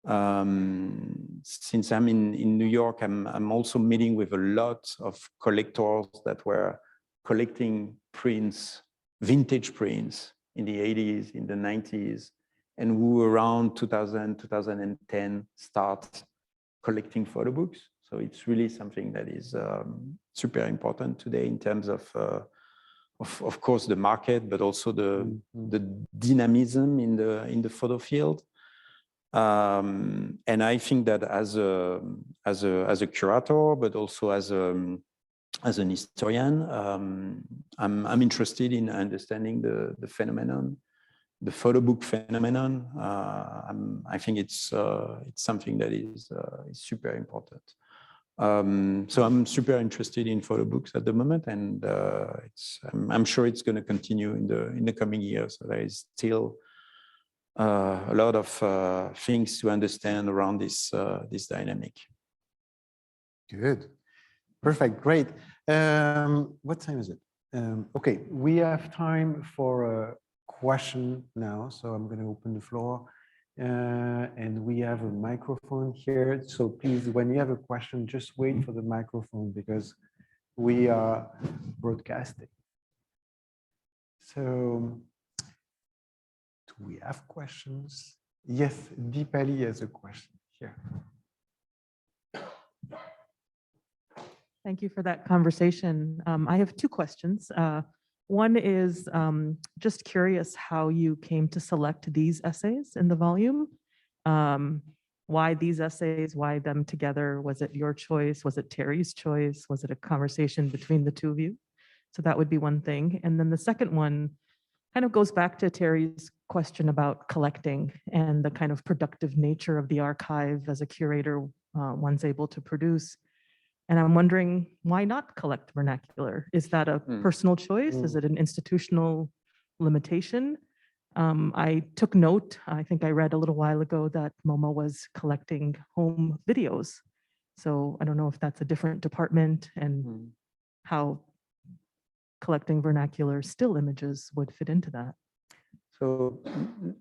Since I'm in New York, I'm also meeting with a lot of collectors that were collecting prints, vintage prints in the 80s, in the 90s, and who around 2000, 2010 start collecting photo books. So it's really something that is super important today in terms of course, the market, but also the dynamism in the photo field. And I think that as a curator, but also as an historian, I'm interested in understanding the phenomenon, the photo book phenomenon. I think it's something that is super important. So I'm super interested in photo books at the moment, and I'm sure it's going to continue in the coming years. So there is still a lot of things to understand around this dynamic. Good, perfect, great. What time is it? Okay, we have time for a question now, so I'm going to open the floor. And we have a microphone here. So please, when you have a question, just wait for the microphone because we are broadcasting. So do we have questions? Yes, Deepali has a question here. Thank you for that conversation. I have two questions. One is just curious how you came to select these essays in the volume. Why these essays? Why them together? Was it your choice? Was it Thierry's choice? Was it a conversation between the two of you? So that would be one thing. And then the second one kind of goes back to Thierry's question about collecting and the kind of productive nature of the archive as a curator one's able to produce. And I'm wondering, why not collect vernacular? Is that a personal choice? Is it an institutional limitation? I took note, I think I read a little while ago that MoMA was collecting home videos. So I don't know if that's a different department and how collecting vernacular still images would fit into that. So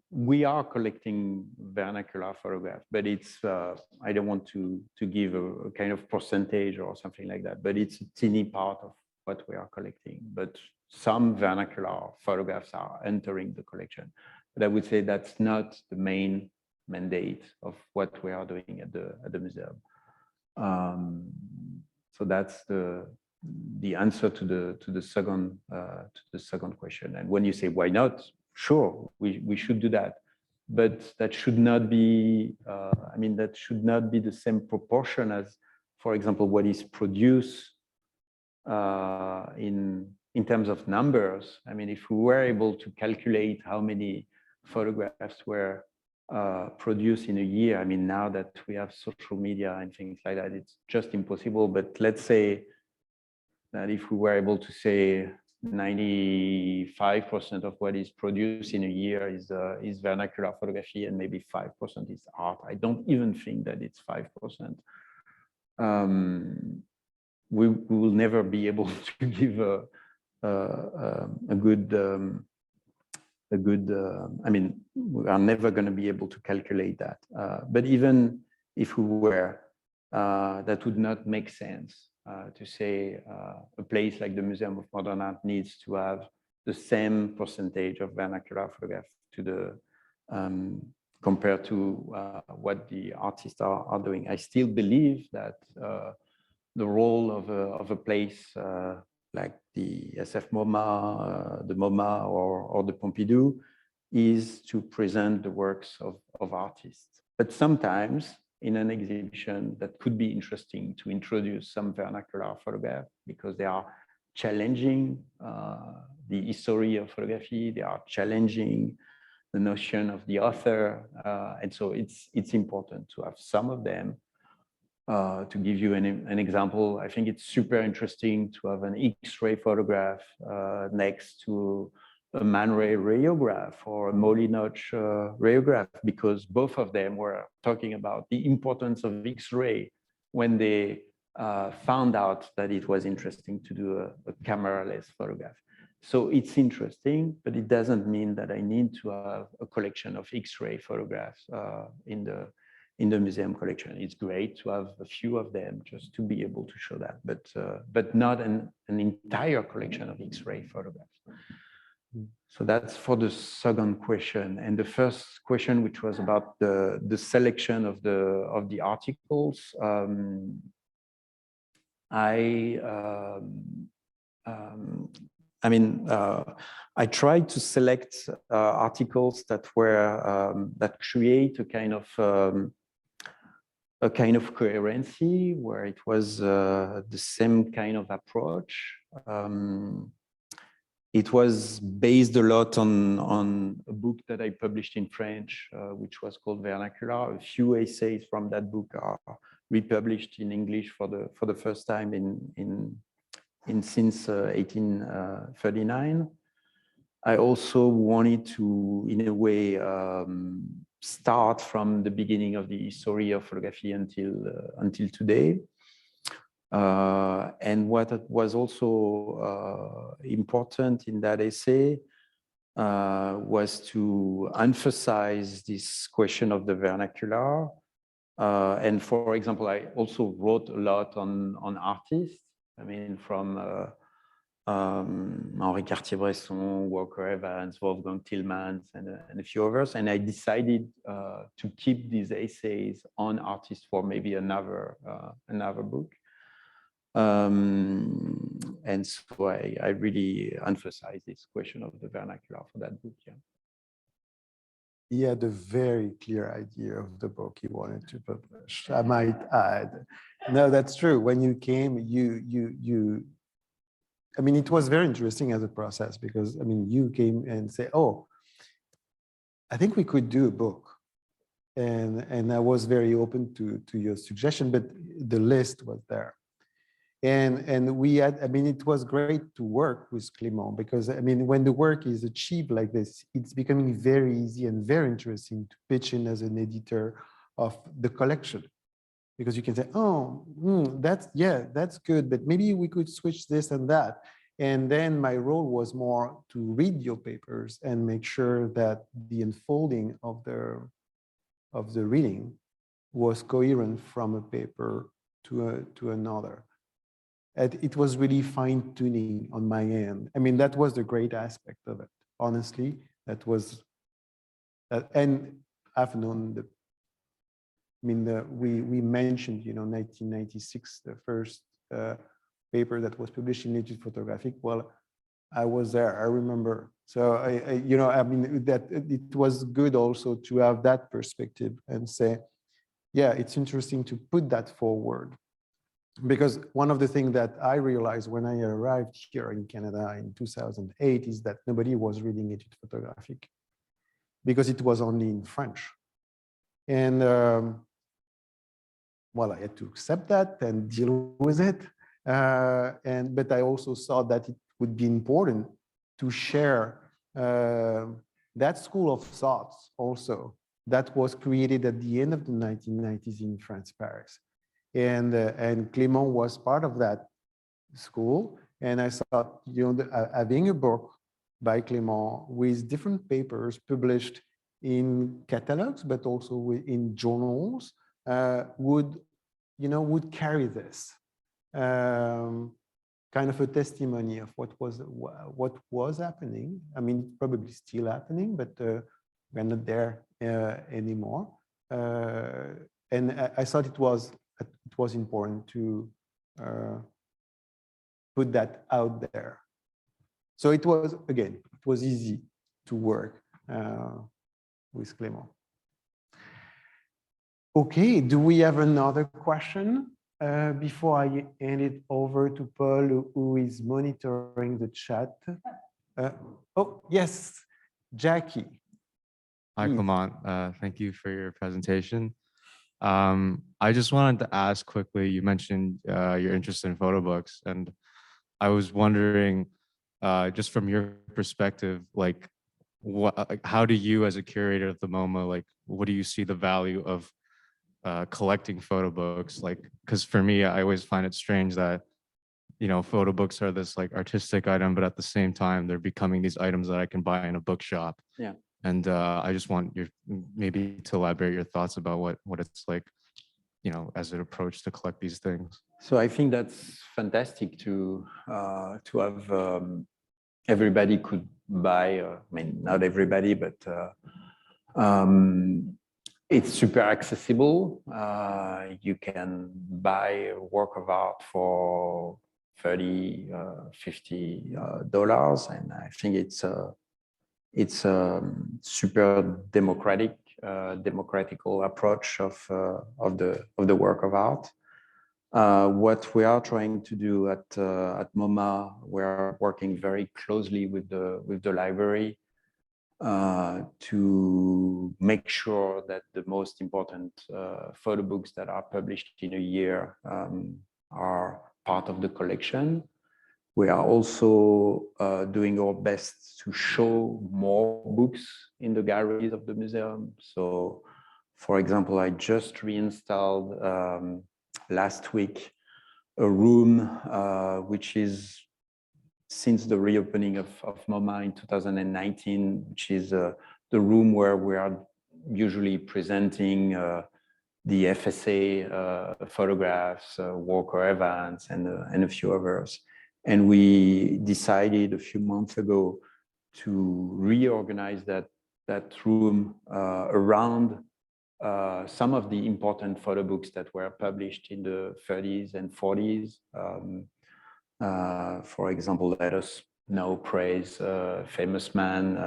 we are collecting vernacular photographs, but it's, I don't want to give a kind of percentage or something like that, but it's a teeny part of what we are collecting. But some vernacular photographs are entering the collection. But I would say that's not the main mandate of what we are doing at the museum. So that's the answer to the second question. And when you say why not, sure, we should do that, but that should not be. I mean, that should not be the same proportion as, for example, what is produced in terms of numbers. I mean, if we were able to calculate how many photographs were produced in a year, I mean, now that we have social media and things like that, it's just impossible. But let's say that if we were able to say 95% of what is produced in a year is vernacular photography and maybe 5% is art. I don't even think that it's 5%. We will never be able to give a good, I mean, we are never going to be able to calculate that. But even if we were, that would not make sense. To say a place like the Museum of Modern Art needs to have the same percentage of vernacular photograph to the compared to what the artists are doing. I still believe that the role of a place like the SF MoMA, the MoMA, or the Pompidou is to present the works of artists. But sometimes in an exhibition that could be interesting to introduce some vernacular photograph because they are challenging the history of photography, they are challenging the notion of the author, and so it's important to have some of them. To give you an example, I think it's super interesting to have an X-ray photograph next to a Man Ray radiograph or a Molly-Notch radiograph, because both of them were talking about the importance of X-ray when they found out that it was interesting to do a camera-less photograph. So it's interesting, but it doesn't mean that I need to have a collection of X-ray photographs in in the museum collection. It's great to have a few of them just to be able to show that, but not an entire collection of X-ray photographs. So that's for the second question. And the first question, which was about the selection of the articles, I tried to select articles that were that create a kind of coherency, where it was the same kind of approach. It was based a lot on a book that I published in French, which was called Vernacular. A few essays from that book are republished in English for the first time since 1839. I also wanted to, in a way, start from the beginning of the history of photography until today. And what was also important in that essay was to emphasize this question of the vernacular. And for example, I also wrote a lot on artists. I mean, from Henri Cartier-Bresson, Walker Evans, Wolfgang Tillmans, and a few others. And I decided to keep these essays on artists for maybe another book. And so I really emphasize this question of the vernacular for that book. Yeah. He had a very clear idea of the book he wanted to publish, I might add. No, that's true. When you came, I mean, it was very interesting as a process, because, I mean, you came and said, oh, I think we could do a book. And I was very open to your suggestion, but the list was there. And we had, I mean, it was great to work with Clément, because, I mean, when the work is achieved like this, it's becoming very easy and very interesting to pitch in as an editor of the collection. Because you can say, oh, that's good, but maybe we could switch this and that. And then my role was more to read your papers and make sure that the unfolding of the reading was coherent from a paper to another. It was really fine-tuning on my end. I mean, that was the great aspect of it. Honestly, that was, and I've known I mean, we mentioned, 1996, the first paper that was published in Nature Photographic. Well, I was there, I remember. So, I mean, that it was good also to have that perspective and say, yeah, it's interesting to put that forward. Because one of the things that I realized when I arrived here in Canada in 2008 is that nobody was reading Études Photographiques, because it was only in French. And well, I had to accept that and deal with it. But I also saw that it would be important to share that school of thoughts also that was created at the end of the 1990s in France, Paris. And Clément was part of that school. And I thought, having a book by Clément with different papers published in catalogs, but also in journals, would carry this kind of a testimony of what was happening. I mean, probably still happening, but we're not there anymore. And I thought it was important to put that out there. So it was easy to work with Clément. Okay, do we have another question before I hand it over to Paul, who is monitoring the chat? Oh, yes, Jackie. Hi, Clément. Thank you for your presentation. I just wanted to ask quickly, you mentioned your interest in photo books, and I was wondering, just from your perspective, like, how do you as a curator at the MoMA, like, what do you see the value of collecting photo books? Like, because for me, I always find it strange that, photo books are this like artistic item, but at the same time, they're becoming these items that I can buy in a bookshop. Yeah. And I just want your maybe to elaborate your thoughts about what it's like, as an approach to collect these things. So I think that's fantastic to have everybody could buy. I mean, not everybody, but it's super accessible. You can buy a work of art for $30, $50, and I think it's a super democratical approach of the work of art. What we are trying to do at MoMA, we're working very closely with the library to make sure that the most important photo books that are published in a year are part of the collection. We are also doing our best to show more books in the galleries of the museum. So, for example, I just reinstalled last week a room which is since the reopening of MoMA in 2019, which is the room where we are usually presenting the FSA photographs, Walker Evans, and a few others. And we decided a few months ago to reorganize that room around some of the important photo books that were published in the 30s and 40s. For example, Let Us Now Praise Famous Man,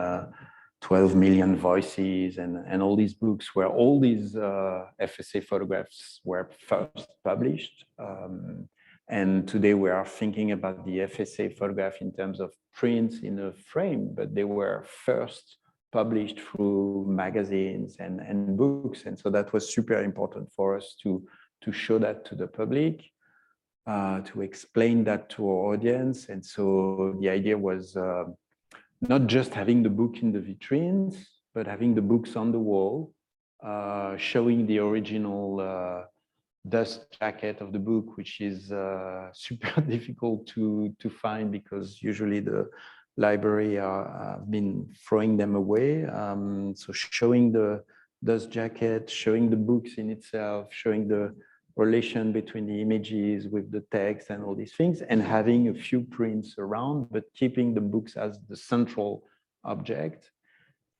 12 Million Voices, and all these books where all these FSA photographs were first published. And today we are thinking about the FSA photograph in terms of prints in a frame, but they were first published through magazines and books. And so that was super important for us to show that to the public, to explain that to our audience. And so the idea was not just having the book in the vitrines, but having the books on the wall, showing the original dust jacket of the book, which is super difficult to find because usually the library have been throwing them away. So showing the dust jacket, showing the books in itself, showing the relation between the images with the text and all these things, and having a few prints around, but keeping the books as the central object.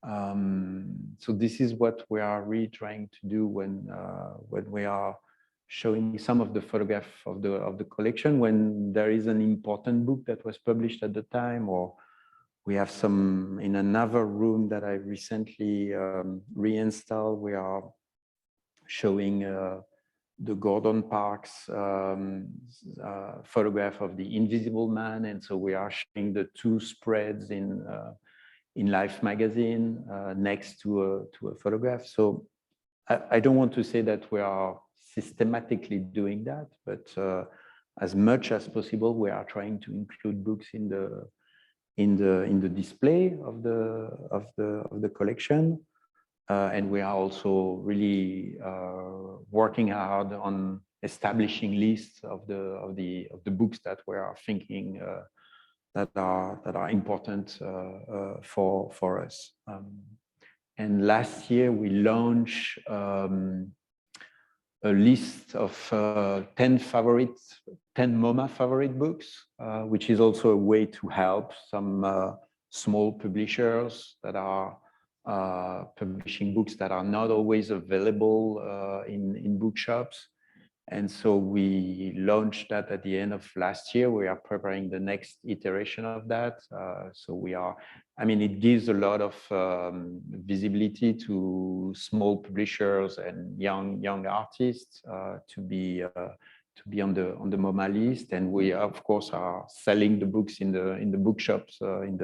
So this is what we are really trying to do when we are showing some of the photographs of the collection, when there is an important book that was published at the time, or we have some in another room that I recently reinstalled. We are showing the Gordon Parks photograph of the Invisible Man, and so we are showing the two spreads in Life magazine next to a photograph. So I don't want to say that we are systematically doing that, but as much as possible, we are trying to include books in the display of the collection. And we are also really working hard on establishing lists of the books that we are thinking that are important for us. And last year we launched a list of 10 MoMA favorite books, which is also a way to help some small publishers that are publishing books that are not always available in bookshops. And so we launched that at the end of last year. We are preparing the next iteration of that. So we are, I mean, it gives a lot of visibility to small publishers and young artists to be on the MoMA list. And we, of course, are selling the books in the bookshops, in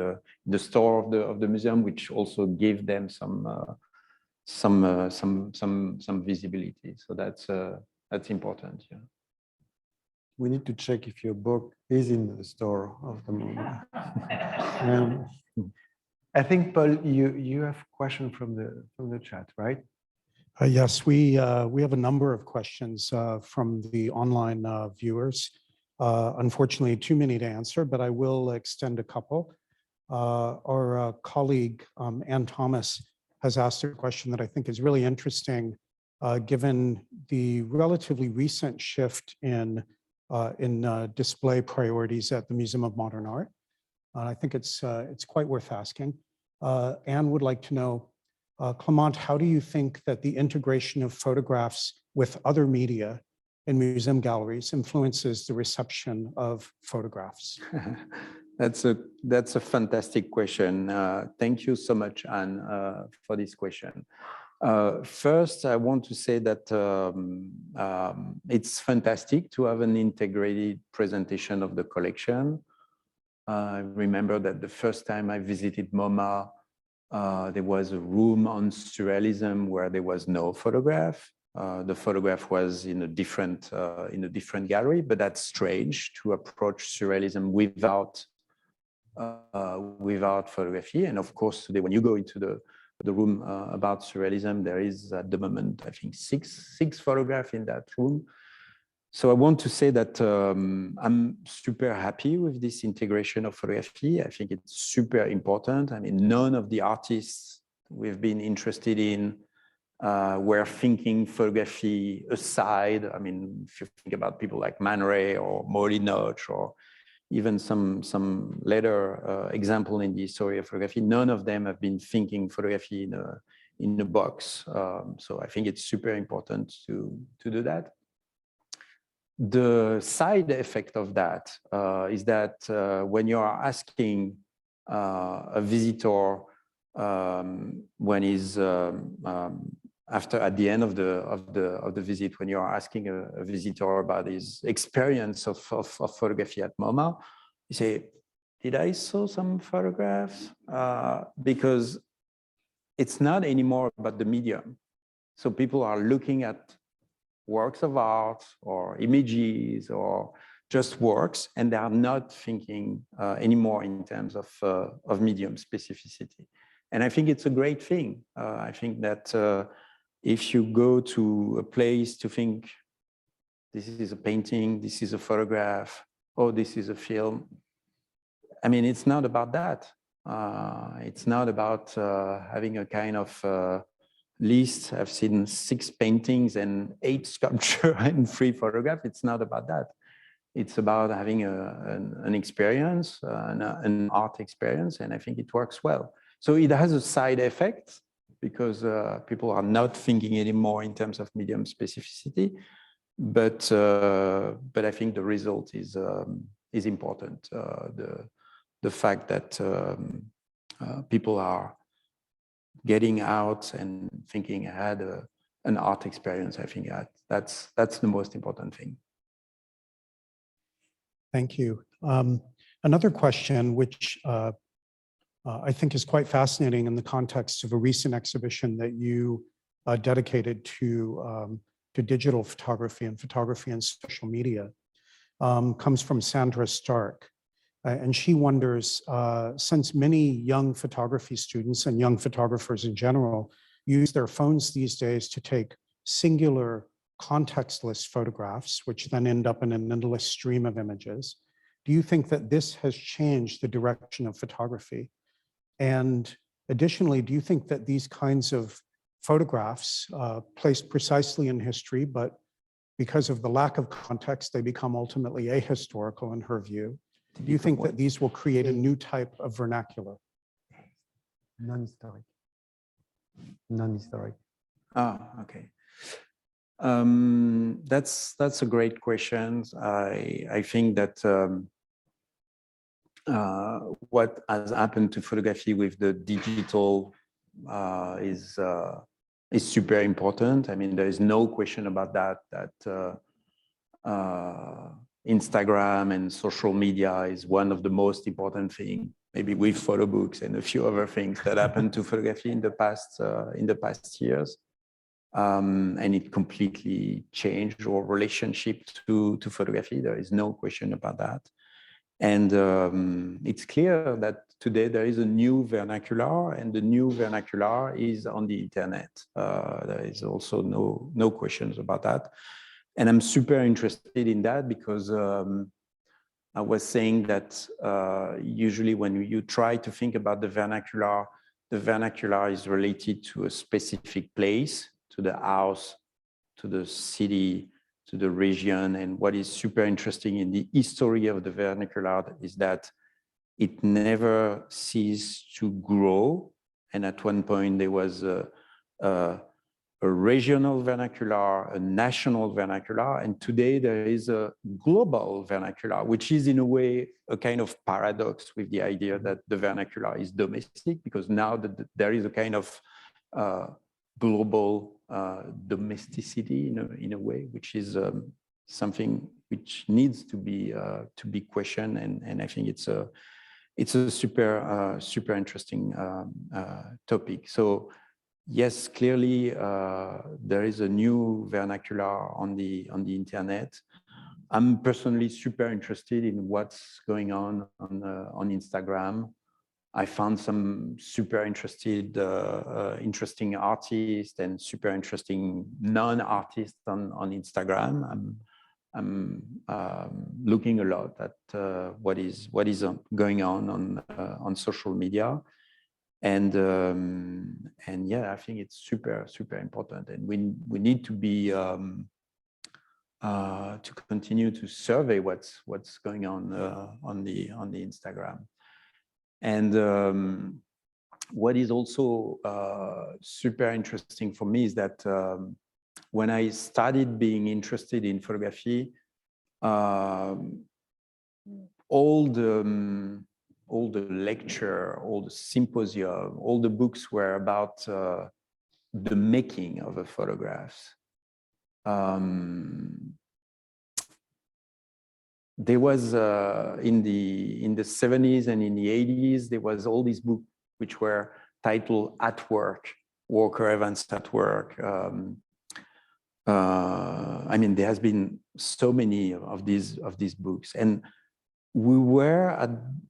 the store of the museum, which also give them some visibility. So that's important. Yeah. We need to check if your book is in the store of the MoMA. I think, Paul, you have a question from the chat, right? Yes, we have a number of questions from the online viewers. Unfortunately, too many to answer, but I will extend a couple. our colleague, Ann Thomas, has asked a question that I think is really interesting, given the relatively recent shift in display priorities at the Museum of Modern Art. I think it's quite worth asking. Anne would like to know, Clément, how do you think that the integration of photographs with other media in museum galleries influences the reception of photographs? That's a fantastic question. Thank you so much, Anne, for this question. First, I want to say that it's fantastic to have an integrated presentation of the collection. I remember that the first time I visited MoMA, there was a room on Surrealism where there was no photograph. The photograph was in a different gallery, but that's strange to approach Surrealism without photography. And of course, today when you go into the room about Surrealism, there is at the moment, I think, six photographs in that room. So I want to say that I'm super happy with this integration of photography. I think it's super important. I mean, none of the artists we've been interested in were thinking photography aside. I mean, if you think about people like Man Ray or Maudie Notch or even some later example in the history of photography, none of them have been thinking photography in a box. So I think it's super important to do that. The side effect of that is that when you are asking a visitor when he's at the end of the visit, when you are asking a visitor about his experience of photography at MoMA, you say, "Did I saw some photographs?" Because it's not anymore about the medium. So people are looking at works of art or images or just works, and they are not thinking anymore in terms of medium specificity. And I think it's a great thing. I think that if you go to a place to think, this is a painting, this is a photograph, oh, this is a film. I mean, it's not about that. It's not about having a kind of list. I've seen 6 paintings and 8 sculpture and 3 photographs. It's not about that. It's about having an experience, an art experience, and I think it works well. So it has a side effect because people are not thinking anymore in terms of medium specificity, but I think the result is important. The fact that people are getting out and thinking I had an art experience, I think that's the most important thing. Thank you. Another question, which I think is quite fascinating in the context of a recent exhibition that you dedicated to digital photography and social media, comes from Sandra Stark. And she wonders, since many young photography students and young photographers in general use their phones these days to take singular contextless photographs, which then end up in an endless stream of images, do you think that this has changed the direction of photography? And additionally, do you think that these kinds of photographs placed precisely in history, but because of the lack of context, they become ultimately ahistorical in her view? Do you think that these will create a new type of vernacular? Non-historic. Non-historic. Ah, okay. That's a great question. I think that what has happened to photography with the digital is super important. I mean, there is no question about that. Instagram and social media is one of the most important things, maybe with photo books and a few other things that happened to photography in the past years. And it completely changed our relationship to photography. There is no question about that. And it's clear that today there is a new vernacular, and the new vernacular is on the internet. There is also no questions about that. And I'm super interested in that because I was saying that usually when you try to think about the vernacular is related to a specific place, to the house, to the city, to the region. And what is super interesting in the history of the vernacular is that it never ceased to grow. And at one point there was a regional vernacular, a national vernacular, and today there is a global vernacular, which is in a way a kind of paradox with the idea that the vernacular is domestic, because now there is a kind of global domesticity in a way, which is something which needs to be questioned, and I think it's a super interesting topic. So yes, clearly there is a new vernacular on the internet. I'm personally super interested in what's going on Instagram. I found some super interesting artists and super interesting non-artists on Instagram. I'm looking a lot at what is going on social media, and yeah, I think it's super important, and we need to be to continue to survey what's going on the Instagram. And what is also super interesting for me is that when I started being interested in photography, all the lecture, all the symposium, all the books were about the making of a photograph. There was in the 70s and in the 80s, there was all these books which were titled At Work, Walker Evans at Work. I mean, there has been so many of these books, and we were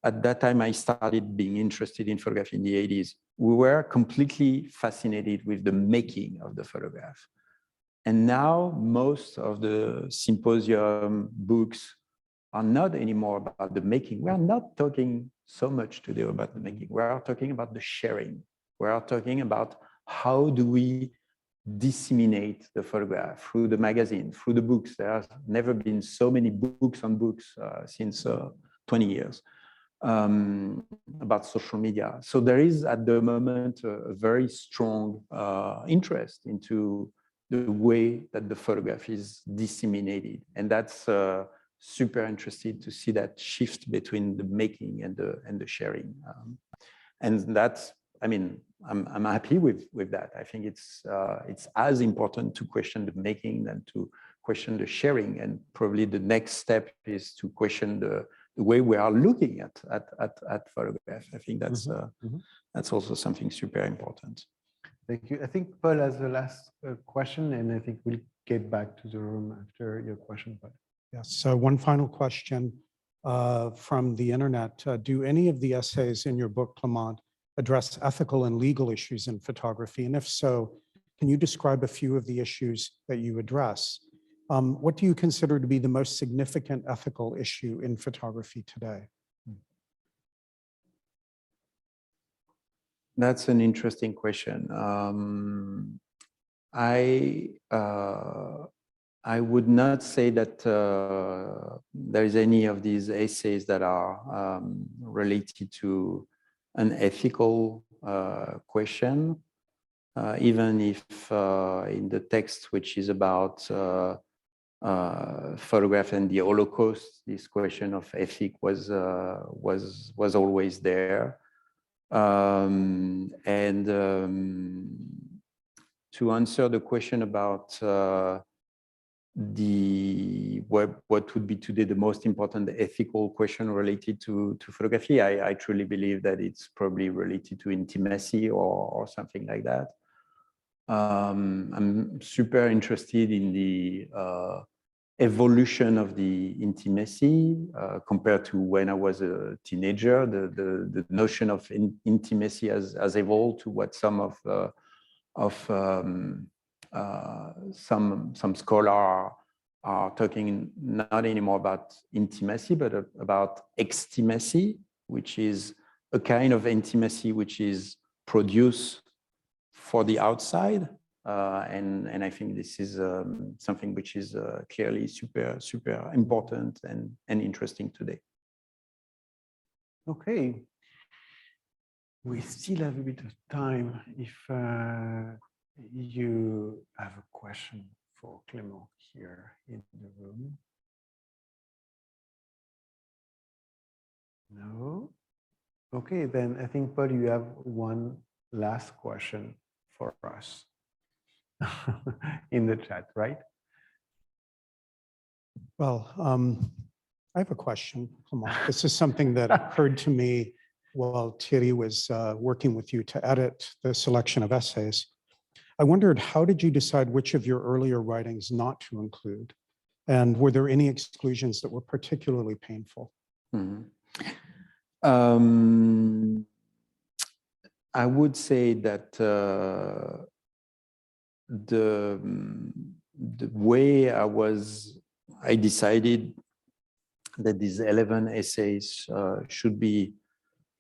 at that time I started being interested in photography in the 80s. We were completely fascinated with the making of the photograph. And now most of the symposium books are not anymore about the making. We are not talking so much today about the making. We are talking about the sharing. We are talking about how do we disseminate the photograph through the magazine, through the books. There has never been so many books on books since 20 years about social media. So there is at the moment a very strong interest into the way that the photograph is disseminated. And that's super interesting to see that shift between the making and the sharing. And that's, I mean, I'm happy with that. I think it's as important to question the making than to question the sharing. And probably the next step is to question the way we are looking at photographs. I think that's that's also something super important. Thank you. I think Paul has the last question, and I think we'll get back to the room after your question, Paul. Yes, so one final question from the internet. Do any of the essays in your book, Clément, address ethical and legal issues in photography? And if so, can you describe a few of the issues that you address? What do you consider to be the most significant ethical issue in photography today? That's an interesting question. I would not say that there is any of these essays that are related to an ethical question, even if in the text, which is about photograph and the Holocaust, this question of ethic was always there. To answer the question about what would be today the most important ethical question related to photography, I truly believe that it's probably related to intimacy or something like that. I'm super interested in the evolution of the intimacy compared to when I was a teenager. The notion of intimacy has evolved to what some scholars are talking not anymore about intimacy, but about extimacy, which is a kind of intimacy which is produced for the outside. And I think this is something which is clearly super important and interesting today. Okay. We still have a bit of time if you have a question for Clément here in the room. No? Okay, then I think, Paul, you have one last question for us in the chat, right? Well, I have a question. Come on. This is something that occurred to me while Thierry was working with you to edit the selection of essays. I wondered, how did you decide which of your earlier writings not to include? And were there any exclusions that were particularly painful? Mm-hmm. I would say that the way I decided that these 11 essays should be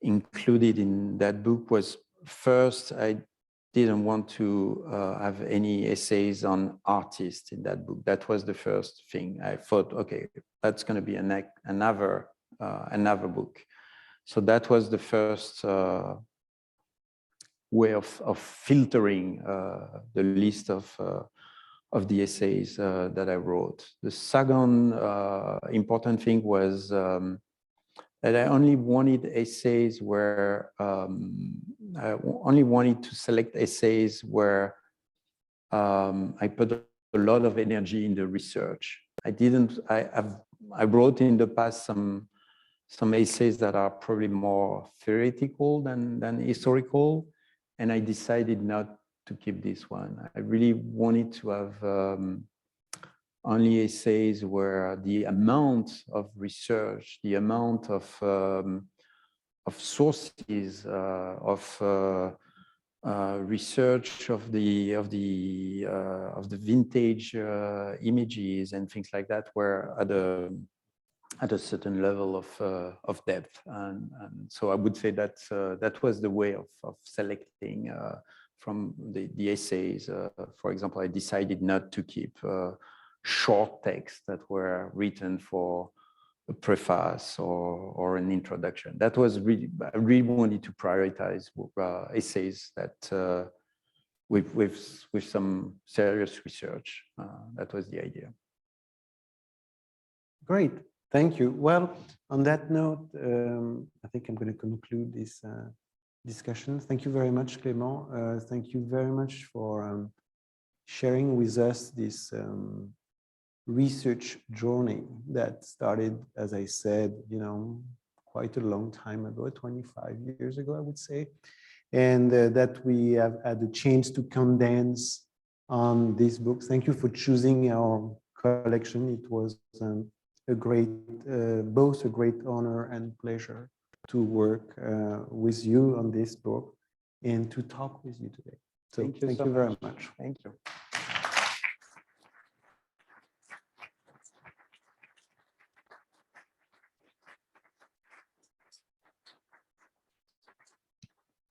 included in that book was, first, I didn't want to have any essays on artists in that book. That was the first thing. I thought, okay, that's going to be another book. So that was the first way of filtering the list of the essays that I wrote. The second important thing was that I only wanted essays where I only wanted to select essays where I put a lot of energy in the research. I wrote in the past some essays that are probably more theoretical than historical, and I decided not to keep this one. I really wanted to have only essays where the amount of research, the amount of sources, of research of the vintage images and things like that were at a certain level of depth, and so I would say that that was the way of selecting from the essays. For example, I decided not to keep short texts that were written for a preface or an introduction. That was really, I really wanted to prioritize essays that with some serious research. That was the idea. Great, thank you. Well, on that note, I think I'm going to conclude this discussion. Thank you very much, Clément. Thank you very much for sharing with us this research journey that started, as I said, quite a long time ago, 25 years ago, I would say, and that we have had the chance to condense on this book. Thank you for choosing our collection. It was a great, both a great honor and pleasure to work with you on this book and to talk with you today. So thank you very much. Thank you.